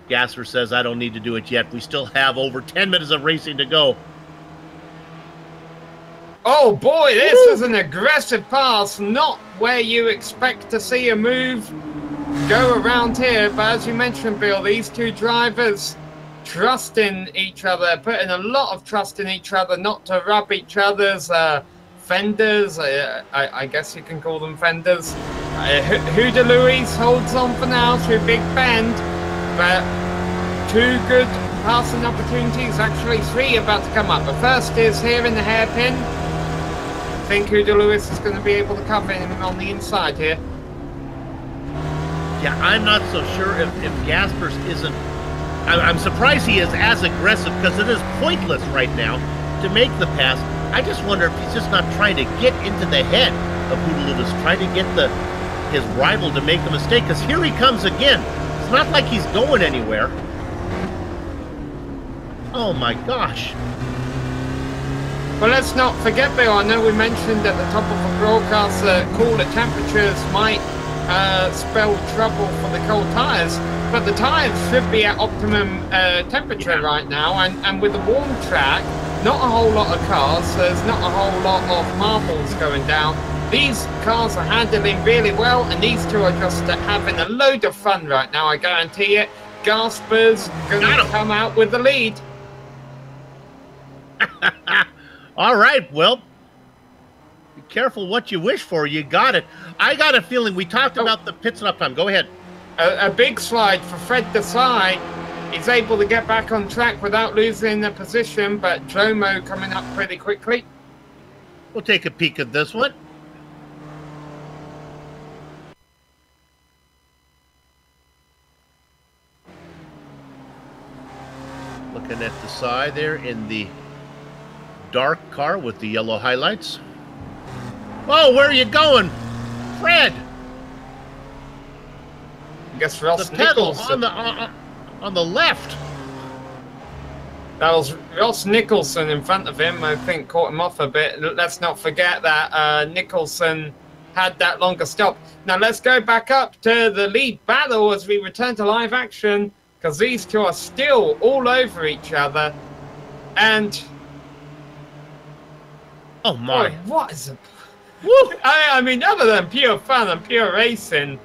Gasper says, I don't need to do it yet. We still have over 10 minutes of racing to go. Oh boy, this is an aggressive pass. Not where you expect to see a move go around here. But as you mentioned, Bill, these two drivers trusting each other, putting a lot of trust in each other, not to rub each other's fenders. I guess you can call them fenders. Huda Lewis holds on for now through Big Bend, but 2 good passing opportunities, actually 3 about to come up. The first is here in the hairpin. I think Huda Lewis is going to be able to cover him on the inside here. Yeah, I'm not so sure if Gaspers isn't. I'm surprised he is as aggressive because it is pointless right now to make the pass. I just wonder if he's just not trying to get into the head of Huda Lewis, trying to get his rival to make a mistake, because here he comes again. It's not like he's going anywhere. Oh my gosh. Well, let's not forget, Bill, I know we mentioned at the top of the broadcast that cooler temperatures might spell trouble for the cold tyres, but the tyres should be at optimum temperature right now, and with the warm track, not a whole lot of cars, there's not a whole lot of marbles going down. These cars are handling really well, and these two are just having a load of fun right now, I guarantee it. Gasper's going to come out with the lead. All right, well, be careful what you wish for. You got it. I got a feeling we talked about the pit stop time. Go ahead. A big slide for Fred Desai. He's able to get back on track without losing the position, but Jomo coming up pretty quickly. We'll take a peek at this one. Looking at the side there in the dark car with the yellow highlights. Oh, where are you going, Fred? I guess Ross the pedal Nicholson. on the left. That was Ross Nicholson in front of him. I think caught him off a bit. Let's not forget that Nicholson had that longer stop. Now let's go back up to the lead battle as we return to live action, because these two are still all over each other. And Oh, my. Boy, what is it? Woo! I mean, other than pure fun and pure racing,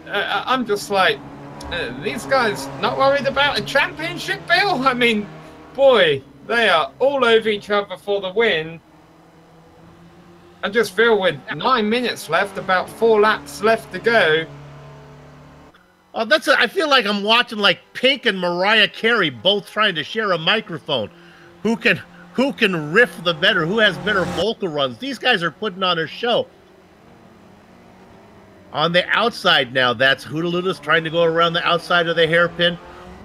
I'm just like, these guys not worried about a championship, Bill? I mean, boy, they are all over each other for the win. I just feel with 9 minutes left, about 4 laps left to go. Oh, I feel like I'm watching like Pink and Mariah Carey both trying to share a microphone. Who can riff the better? Who has better vocal runs? These guys are putting on a show. On the outside now, that's Hootaloota's trying to go around the outside of the hairpin.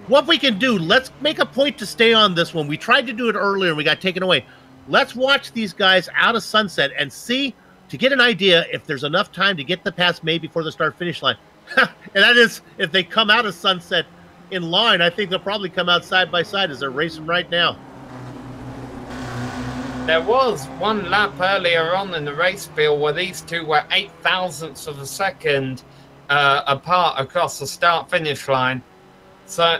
What we can do, let's make a point to stay on this one. We tried to do it earlier and we got taken away. Let's watch these guys out of Sunset and see, to get an idea if there's enough time to get the pass made before the start-finish line. And that is, if they come out of Sunset in line, I think they'll probably come out side by side as they're racing right now. There was one lap earlier on in the race, Bill, where these two were 0.008 of a second apart across the start-finish line. So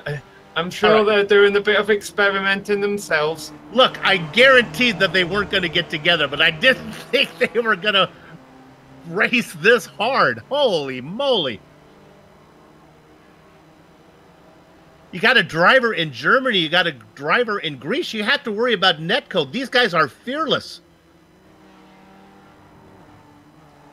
I'm sure they're doing a bit of experimenting themselves. Look, I guaranteed that they weren't going to get together, but I didn't think they were going to race this hard. Holy moly. You got a driver in Germany, you got a driver in Greece. You have to worry about netcode. These guys are fearless.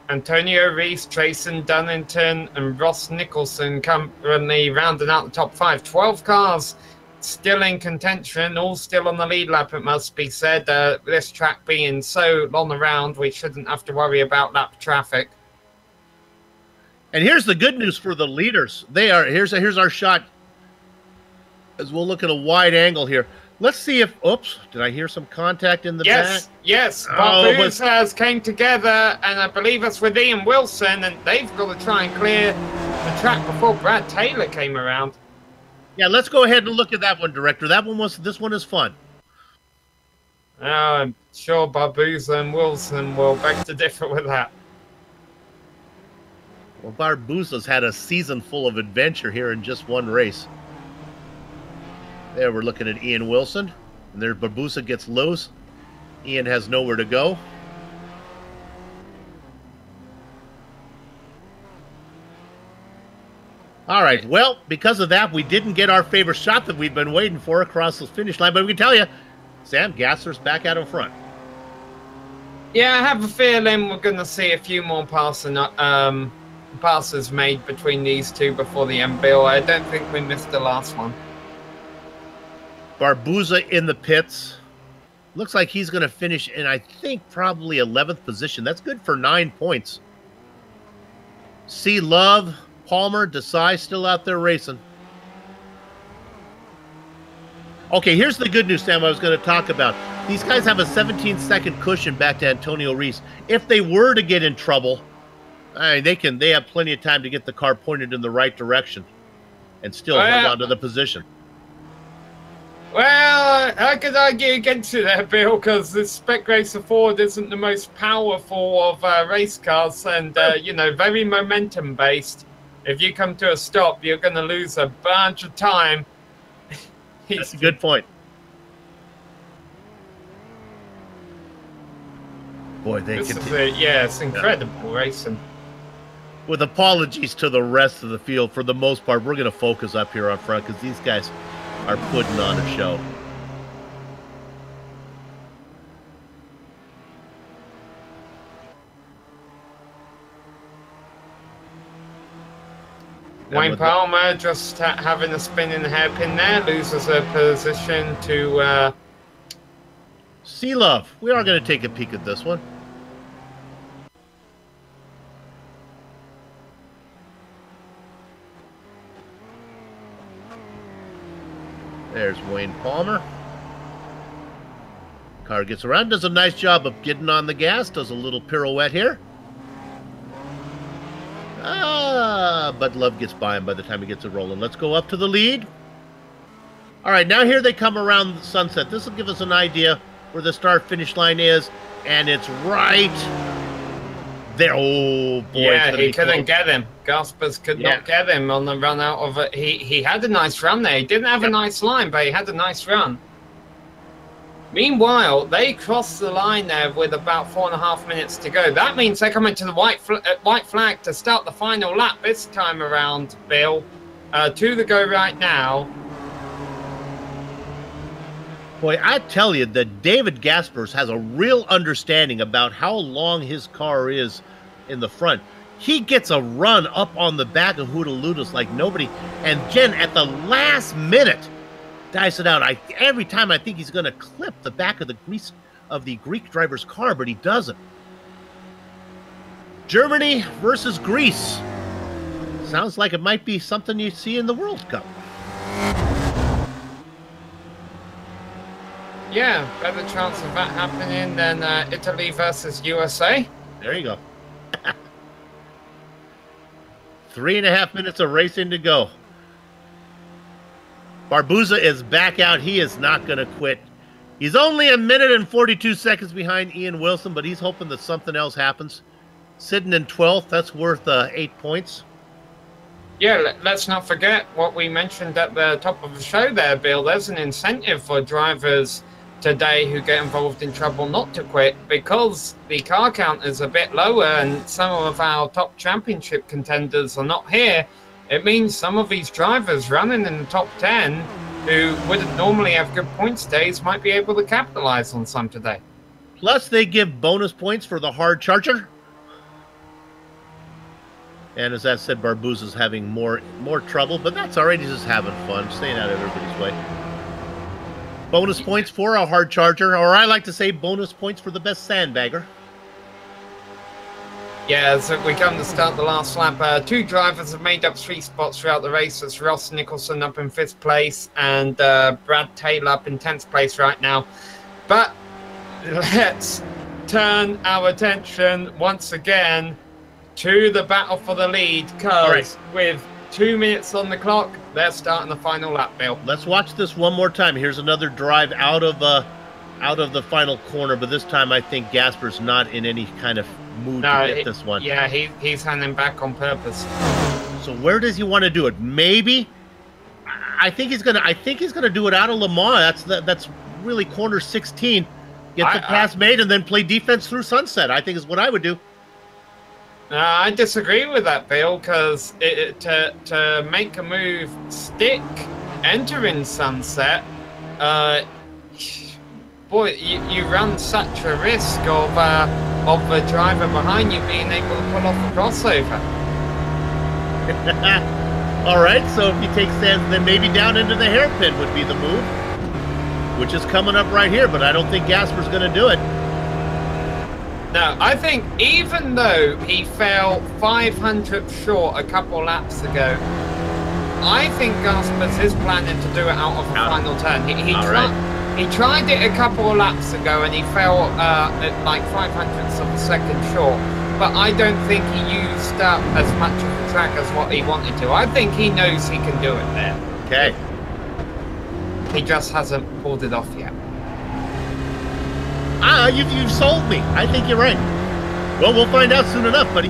Antonio Rees, Jason Dunnington, and Ross Nicholson currently rounding out the top 5. 12 cars still in contention, all still on the lead lap, it must be said. This track being so long around, we shouldn't have to worry about lap traffic. And here's the good news for the leaders. Here's our shot as we'll look at a wide angle here. Let's see if, oops, did I hear some contact in the back? Yes, Barbouz has came together, and I believe it's with Ian Wilson, and they've got to try and clear the track before Brad Taylor came around. Yeah, let's go ahead and look at that one, Director. This one is fun. I'm sure Barbouz and Wilson will beg to differ with that. Well, Barbouz's had a season full of adventure here in just one race. There, we're looking at Ian Wilson. And there, Barbouz gets loose. Ian has nowhere to go. All right, well, because of that, we didn't get our favorite shot that we've been waiting for across the finish line. But we can tell you, Sam Gasser's back out in front. Yeah, I have a feeling we're going to see a few more passes made between these two before the end, Bill. I don't think we missed the last one. Barbouz in the pits. Looks like he's going to finish in, I think, probably 11th position. That's good for 9 points. C. Love, Palmer, Desai still out there racing. Okay, here's the good news, Sam, I was going to talk about. These guys have a 17-second cushion back to Antonio Rees. If they were to get in trouble, I mean, they have plenty of time to get the car pointed in the right direction and still hold on to the position. Well, I could argue against you there, Bill, because the Spec Racer Ford isn't the most powerful of race cars and, you know, very momentum-based. If you come to a stop, you're going to lose a bunch of time. That's a good point. Boy, it's incredible racing. With apologies to the rest of the field, for the most part, we're going to focus up here on front because these guys are putting on a show. Wayne Palmer just having a spin in the hairpin there, loses a position to... Sea Love. We are going to take a peek at this one. There's Wayne Palmer. Car gets around, does a nice job of getting on the gas, does a little pirouette here. But Love gets by him by the time he gets it rolling. Let's go up to the lead. All right, now here they come around Sunset. This will give us an idea where the start-finish line is, and it's right there. Oh, boy. Yeah, he couldn't get him. Gaspers could not get him on the run out of it. He had a nice run there. He didn't have a nice line, but he had a nice run. Meanwhile, they crossed the line there with about 4.5 minutes to go. That means they're coming to the white flag to start the final lap this time around, Bill. 2 to go right now. Boy, I tell you that David Gaspers has a real understanding about how long his car is in the front. He gets a run up on the back of Hootalutas like nobody. And Jen, at the last minute, dice it out. Every time I think he's going to clip the back of the Greek driver's car, but he doesn't. Germany versus Greece. Sounds like it might be something you see in the World Cup. Yeah, better chance of that happening than Italy versus USA. There you go. 3.5 minutes of racing to go. Barbuza is back out. He is not going to quit. He's only 1 minute and 42 seconds behind Ian Wilson, but he's hoping that something else happens. Sitting in 12th, that's worth 8 points. Yeah, let's not forget what we mentioned at the top of the show there, Bill. There's an incentive for drivers today who get involved in trouble not to quit, because the car count is a bit lower and some of our top championship contenders are not here. It means some of these drivers running in the top 10 who wouldn't normally have good points days might be able to capitalize on some today. Plus they give bonus points for the hard charger. And as I said, Barbuza's having more trouble, but that's all right. He's just having fun, staying out of everybody's way. Bonus points for a hard charger, or I like to say bonus points for the best sandbagger. Yeah, so we come to start the last lap. 2 drivers have made up 3 spots throughout the race. It's Ross Nicholson up in 5th place and Brad Taylor up in 10th place right now. But let's turn our attention once again to the battle for the lead, because with 2 minutes on the clock, they're starting the final lap, Bill. Let's watch this one more time. Here's another drive out of the final corner, but this time I think Gasper's not in any kind of mood to get this one. Yeah, he's handing back on purpose. So where does he want to do it? Maybe I think he's gonna do it out of Le Mans. That's really corner 16. Get the pass made and then play defense through Sunset, I think is what I would do. I disagree with that, Bill, because to make a move stick entering Sunset, boy, you run such a risk of the driver behind you being able to pull off a crossover. All right, so if he takes Sands, then maybe down into the hairpin would be the move, which is coming up right here, but I don't think Gasper's going to do it. No, I think even though he fell 500th short a couple laps ago, I think Gaspers is planning to do it out of a final turn. He tried it a couple of laps ago and he fell at like 500ths of a second short, but I don't think he used up as much of the track as what he wanted to. I think he knows he can do it there. Okay. He just hasn't pulled it off yet. You've sold me. I think you're right. Well, we'll find out soon enough, buddy.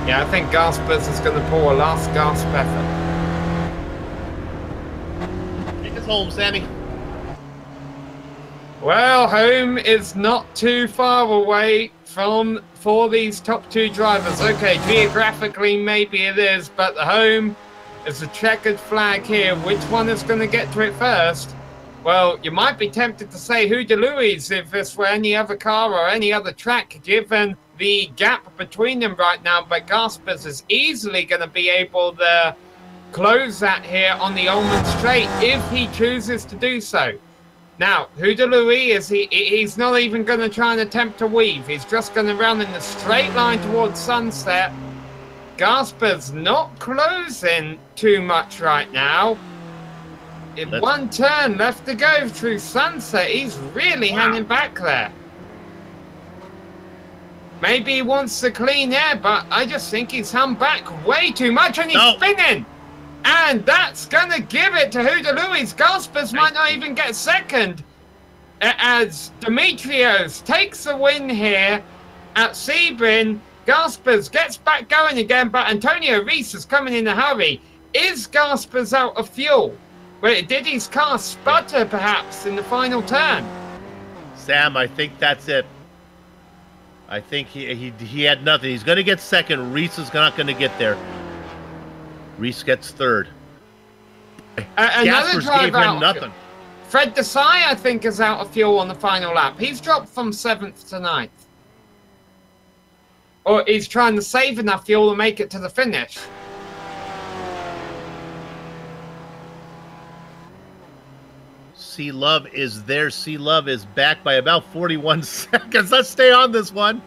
Yeah, I think Gaspers is going to pull a last gasp effort. Take us home, Sammy. Well, home is not too far away for these top 2 drivers. Okay, geographically maybe it is, but the home is a checkered flag here. Which one is going to get to it first? Well, you might be tempted to say Hootalutas if this were any other car or any other track, given the gap between them right now, but Gaspers is easily going to be able to close that here on the Ullman Straight if he chooses to do so. Now, Hootalutas, he's not even going to try and attempt to weave. He's just going to run in the straight line towards Sunset. Gaspers not closing too much right now. One turn left to go through Sunset. He's really hanging back there. Maybe he wants to clean air, but I just think he's hung back way too much and he's spinning. And that's going to give it to Hootalutas. Gaspers might not even get second, as Demetrios takes the win here at Sebring. Gaspers gets back going again, but Antonio Rees is coming in a hurry. Is Gaspers out of fuel? Wait, did his car sputter perhaps in the final turn? Sam, I think that's it. I think he had nothing. He's going to get second. Reese is not going to get there. Reese gets third. Another Jaspers driver gave him nothing. Fred Desai, I think, is out of fuel on the final lap. He's dropped from 7th to 9th. Or he's trying to save enough fuel to make it to the finish. C Love is there. C Love is back by about 41 seconds. Let's stay on this one.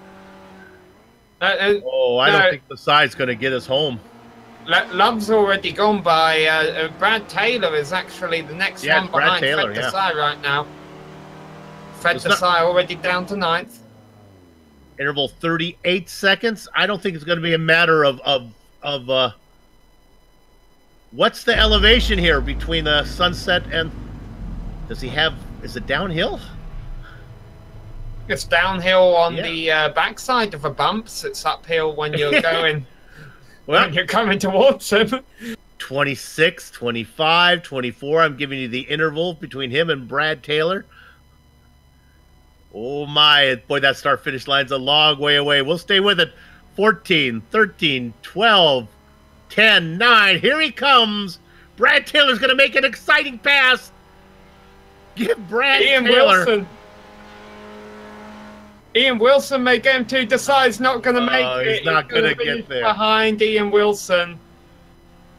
I don't think the side's going to get us home. Love's already gone by. Brad Taylor is actually the next one behind Fred Desai right now. Fred Desai already down to 9th. Interval 38 seconds. I don't think it's going to be a matter of what's the elevation here between the Sunset and... Does he have... Is it downhill? It's downhill on the backside of the bumps. It's uphill when you're going... when you're coming towards him. 26, 25, 24. I'm giving you the interval between him and Brad Taylor. Oh, my. Boy, that start-finish line's a long way away. We'll stay with it. 14, 13, 12, 10, 9. Here he comes. Brad Taylor's going to make an exciting pass. Give Brad Taylor. Ian Wilson may get him to decides not going to make it. He's not going to get there. Behind Ian Wilson.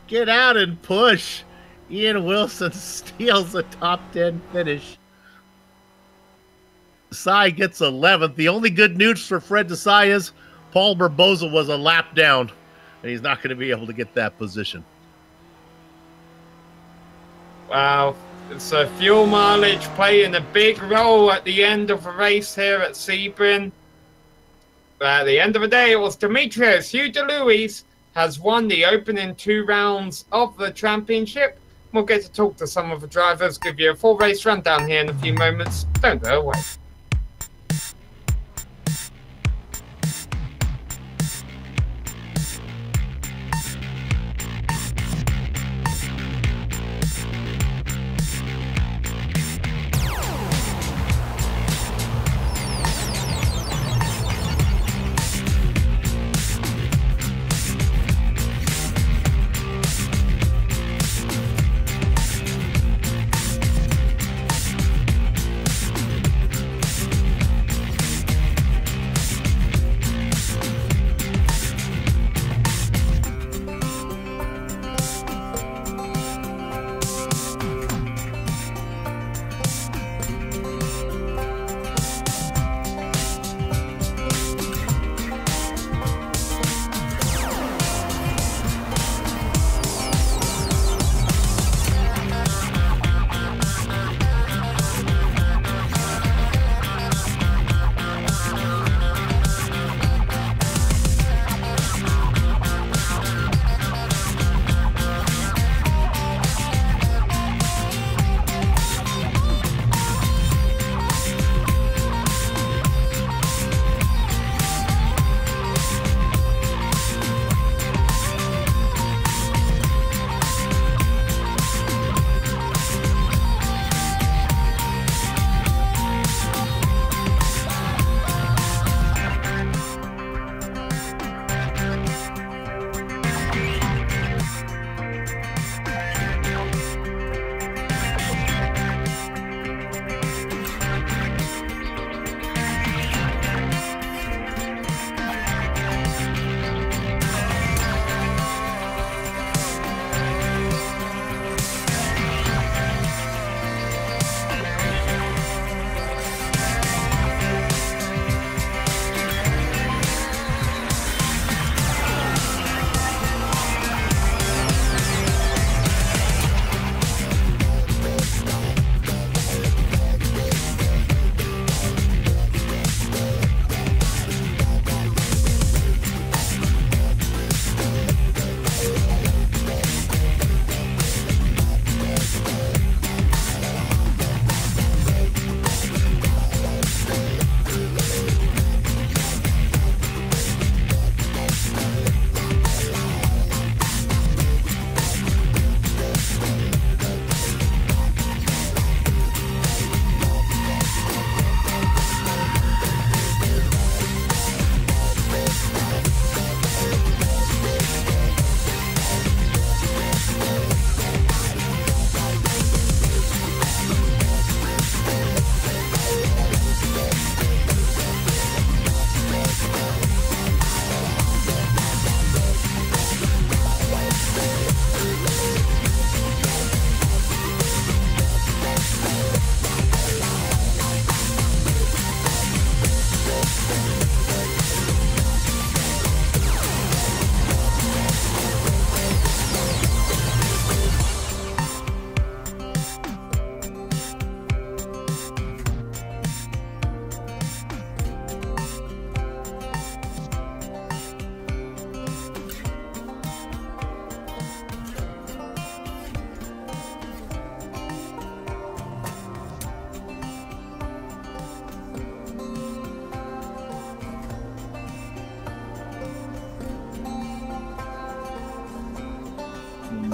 Get out and push. Ian Wilson steals a top 10 finish. Desai gets 11th. The only good news for Fred Desai is Paul Barboza was a lap down, and he's not going to be able to get that position. Wow. So fuel mileage playing a big role at the end of the race here at Sebring. But at the end of the day, it was Demetrios Hugh DeLuise has won the opening 2 rounds of the championship. We'll get to talk to some of the drivers, give you a full race rundown here in a few moments. Don't go away.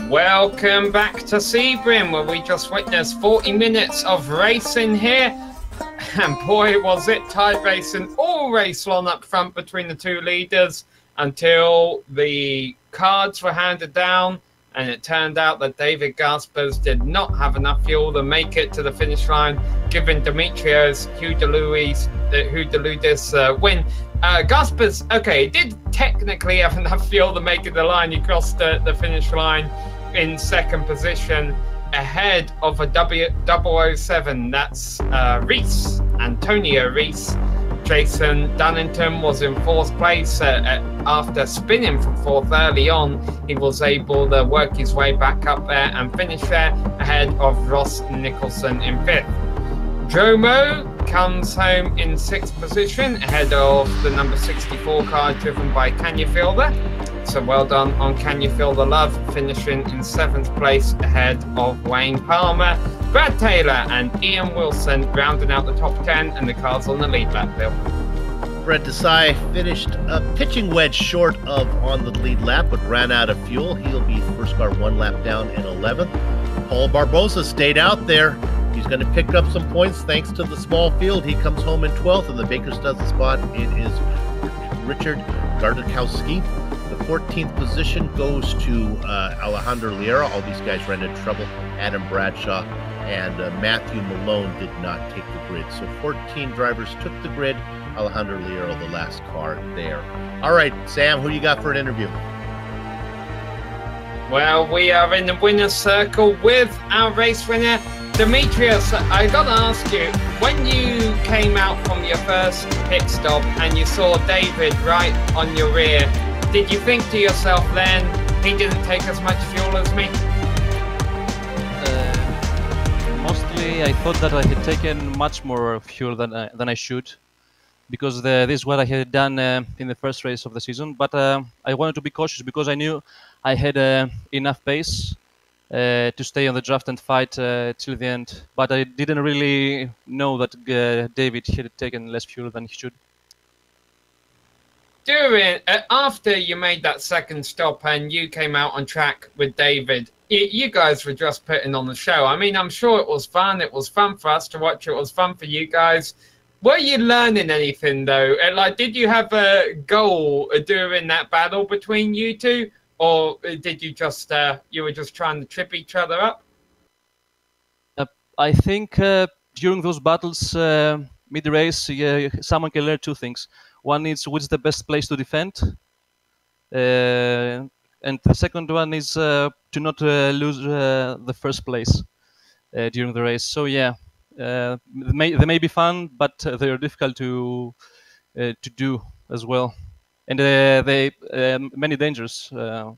Welcome back to Sebring, where we just witnessed 40 minutes of racing here. And boy, was it tight racing, all race long up front between the two leaders until the cards were handed down. And it turned out that David Gaspers did not have enough fuel to make it to the finish line, giving Demetrios Houdeludis win. Gaspers, okay, did technically have enough fuel to make it to the line. He crossed the finish line in second position ahead of a 007. That's Reese, Antonio Reese. Jason Dunnington was in fourth place after spinning from fourth early on. He was able to work his way back up there and finish there ahead of Ross Nicholson in fifth. Jomo comes home in sixth position ahead of the number 64 car driven by Canyafielder. So well done on Canyafielder Love, finishing in seventh place ahead of Wayne Palmer. Brad Taylor and Ian Wilson rounding out the top 10 and the cars on the lead lap, Bill. Brett Desai finished a pitching wedge short of on the lead lap, but ran out of fuel. He'll be first car one lap down in 11th. Paul Barbosa stayed out there. He's going to pick up some points thanks to the small field. He comes home in 12th, and the Baker's dozen spot. It is Richard Gardakowski. The 14th position goes to Alejandro Liera. All these guys ran into trouble. Adam Bradshaw and Matthew Malone did not take the grid. So 14 drivers took the grid. Alejandro Liera, the last car there. All right, Sam, who you got for an interview? Well, we are in the winner's circle with our race winner, Demetrios. I got to ask you, when you came out from your first pit stop and you saw David right on your rear, did you think to yourself then, he didn't take as much fuel as me? Mostly, I thought that I had taken much more fuel than I should, because this is what I had done in the first race of the season. But I wanted to be cautious because I knew I had enough pace to stay on the draft and fight till the end. But I didn't really know that David had taken less fuel than he should. After you made that second stop and you came out on track with David, you guys were just putting on the show. I mean, I'm sure it was fun. It was fun for us to watch. It was fun for you guys. Were you learning anything, though? Like, did you have a goal during that battle between you two? Or did you just, you were just trying to trip each other up? I think during those battles, mid-race, someone can learn two things. One is which is the best place to defend. And the second one is to not lose the first place during the race. So yeah, they may be fun, but they are difficult to do as well. And many dangers are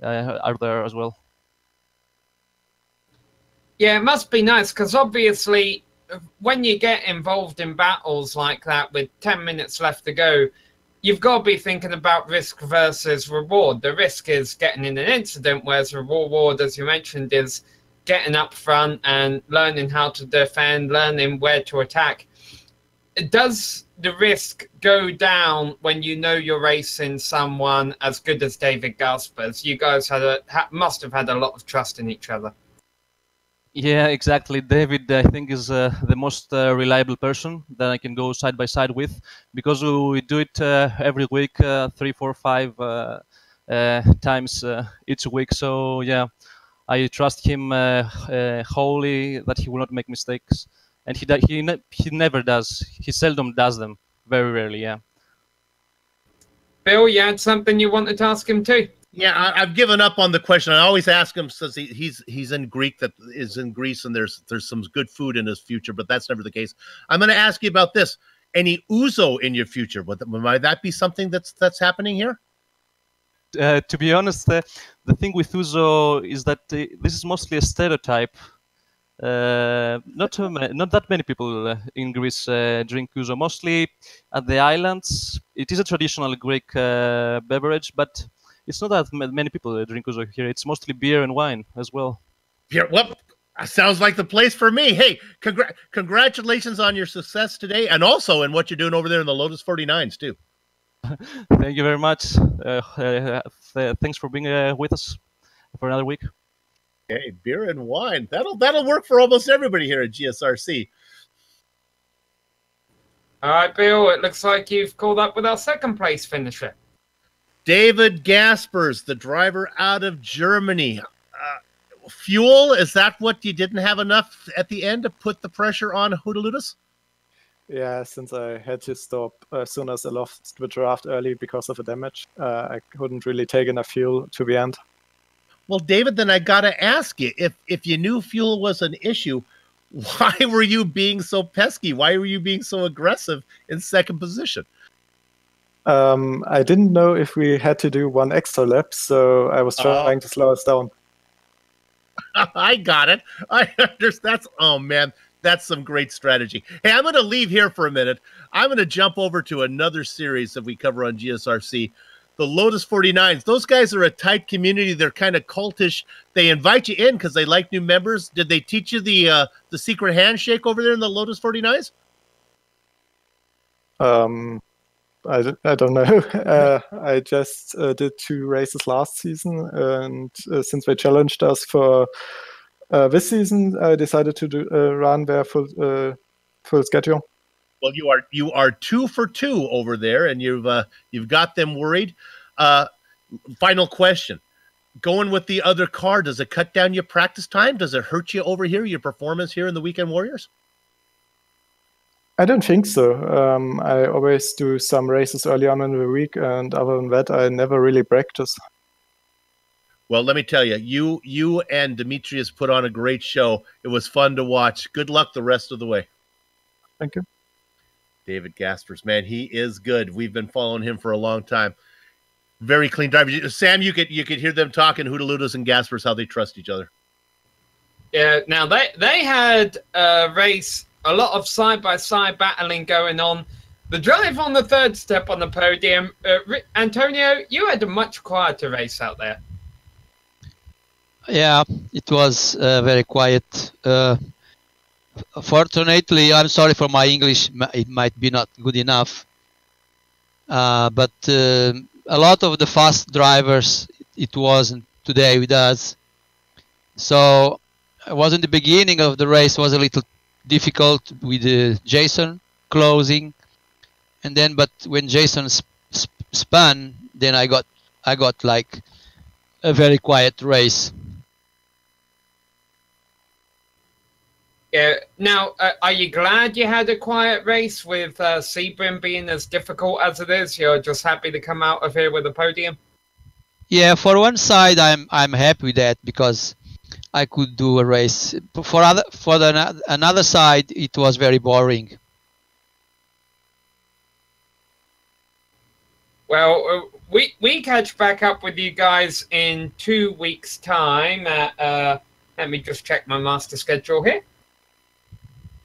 there as well. Yeah, it must be nice because obviously when you get involved in battles like that with 10 minutes left to go, you've got to be thinking about risk versus reward. The risk is getting in an incident, whereas the reward, as you mentioned, is getting up front and learning how to defend, learning where to attack. Does the risk go down when you know you're racing someone as good as David Gaspers? You guys must have had a lot of trust in each other. Yeah, exactly. David, I think, is the most reliable person that I can go side by side with, because we do it every week, 3, 4, 5 times each week. So yeah, I trust him wholly that he will not make mistakes, and he never does. He seldom does them. Very rarely, yeah. Bill, you had something you wanted to ask him too? Yeah, I've given up on the question. I always ask him, since he's in Greece, and there's some good food in his future, but that's never the case. I'm going to ask you about this. Any ouzo in your future? Might that be something that's happening here? To be honest, the thing with ouzo is that this is mostly a stereotype. Not that many people in Greece drink ouzo. Mostly at the islands, it is a traditional Greek beverage, but it's not that many people drink ouzo here. It's mostly beer and wine as well. Yeah, well, sounds like the place for me. Hey, congratulations on your success today, and also in what you're doing over there in the Lotus 49s too. Thank you very much. Thanks for being with us. for another week. Okay, beer and wine. That'll work for almost everybody here at GSRC. All right, Bill, it looks like you've called up with our second place finisher. David Gaspers, the driver out of Germany. Fuel, is that what you didn't have enough at the end to put the pressure on Hootaludus? Yeah, since I had to stop as soon as I lost the draft early because of a damage, I couldn't really take enough fuel to the end. Well, David, then I got to ask you, if you knew fuel was an issue, why were you being so pesky? Why were you being so aggressive in second position? I didn't know if we had to do one extra lap, so I was trying to slow us down. I got it. I understand. Oh, man. That's some great strategy. Hey, I'm going to leave here for a minute. I'm going to jump over to another series that we cover on GSRC, the Lotus 49s. Those guys are a tight community. They're kind of cultish. They invite you in because they like new members. Did they teach you the secret handshake over there in the Lotus 49s? I don't know. I just did 2 races last season, and since they challenged us for this season, I decided to run their full schedule. Well, you are 2 for 2 over there, and you've got them worried. Final question: going with the other car, does it cut down your practice time? Does it hurt you over here, your performance here in the Weekend Warriors? I don't think so. I always do some races early on in the week, and other than that, I never really practice. Well, let me tell you, you and Demetrius put on a great show. It was fun to watch. Good luck the rest of the way. Thank you. David Gaspers, man, he is good. We've been following him for a long time. Very clean driver. Sam, you could hear them talking, Hootaludus and Gaspers, how they trust each other. Yeah, now they had a race, a lot of side-by-side battling going on. The drive on the third step on the podium. Antonio, you had a much quieter race out there. Yeah, it was very quiet. Fortunately, I'm sorry for my English. It might be not good enough. But a lot of the fast drivers, it wasn't today with us. So it was in the beginning of the race, was a little difficult with Jason closing. And then, but when Jason spun, then I got like a very quiet race. Yeah. Now, are you glad you had a quiet race with Sebring being as difficult as it is? You're just happy to come out of here with a podium? Yeah, for one side, I'm happy with that because I could do a race. For another side, it was very boring. Well, we catch back up with you guys in 2 weeks' time. Let me just check my master schedule here.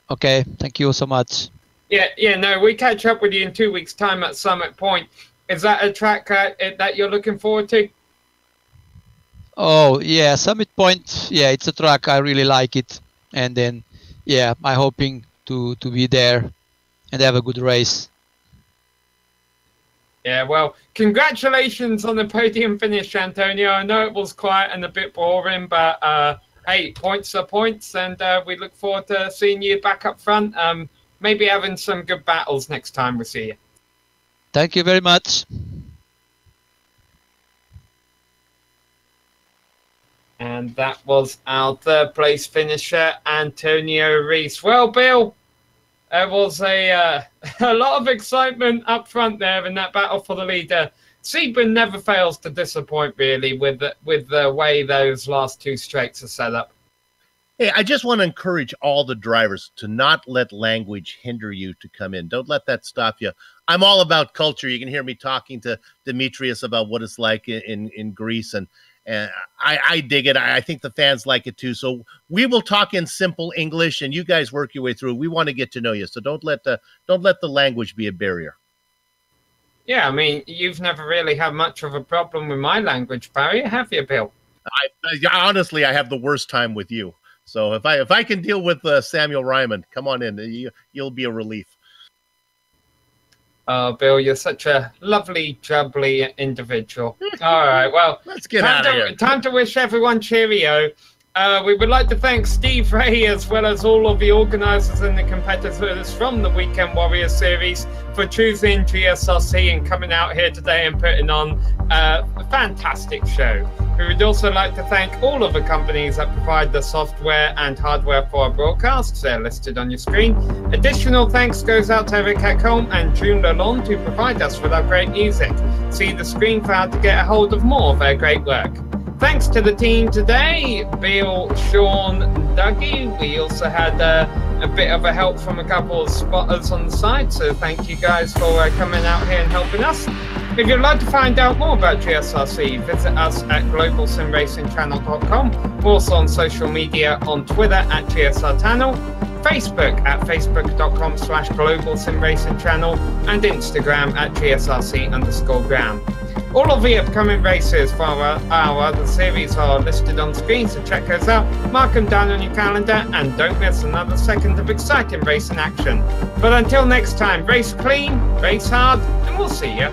Okay, thank you so much. Yeah, no, we catch up with you in 2 weeks' time at Summit Point. Is that a track that you're looking forward to? Oh, yeah, Summit Point, yeah, it's a track. I really like it. And then, yeah, I'm hoping to be there and have a good race. Yeah, well, congratulations on the podium finish, Antonio. I know it was quiet and a bit boring, but hey, points are points, and we look forward to seeing you back up front. Maybe having some good battles next time we see you. Thank you very much. And that was our third place finisher, Antonio Rees. Well, Bill, there was a lot of excitement up front there in that battle for the leader. Sebring never fails to disappoint, really, with the way those last 2 straights are set up. Hey, I just want to encourage all the drivers to not let language hinder you to come in. Don't let that stop you. I'm all about culture. You can hear me talking to Demetrius about what it's like in Greece, and I dig it. I think the fans like it too. So we will talk in simple English, and you guys work your way through. We want to get to know you, so don't let the language be a barrier. Yeah, I mean, you've never really had much of a problem with my language barrier, have you, Bill? Honestly, I have the worst time with you. So if I can deal with Samuel Ryman, come on in. You'll be a relief. Bill, you're such a lovely, jubbly individual. All right, well, let's get out of here. Time to wish everyone cheerio. We would like to thank Steve Ray, as well as all of the organisers and the competitors from the Weekend Warrior series, for choosing GSRC and coming out here today and putting on a fantastic show. We would also like to thank all of the companies that provide the software and hardware for our broadcasts. They're listed on your screen. Additional thanks goes out to Eric Ekholm and June Lalonde, to provide us with our great music. See the screen for how to get a hold of more of their great work. Thanks to the team today, Bill, Sean, Dougie. We also had a bit of a help from a couple of spotters on the side, so thank you guys for coming out here and helping us. If you'd like to find out more about GSRC, visit us at globalsimracingchannel.com. We're also on social media on Twitter at GSRChannel, Facebook at facebook.com/globalsimracingchannel, and Instagram at GSRC_gram. All of the upcoming races for our other series are listed on screen, so check those out, mark them down on your calendar, and don't miss another second of exciting racing action. But until next time, race clean, race hard, and we'll see you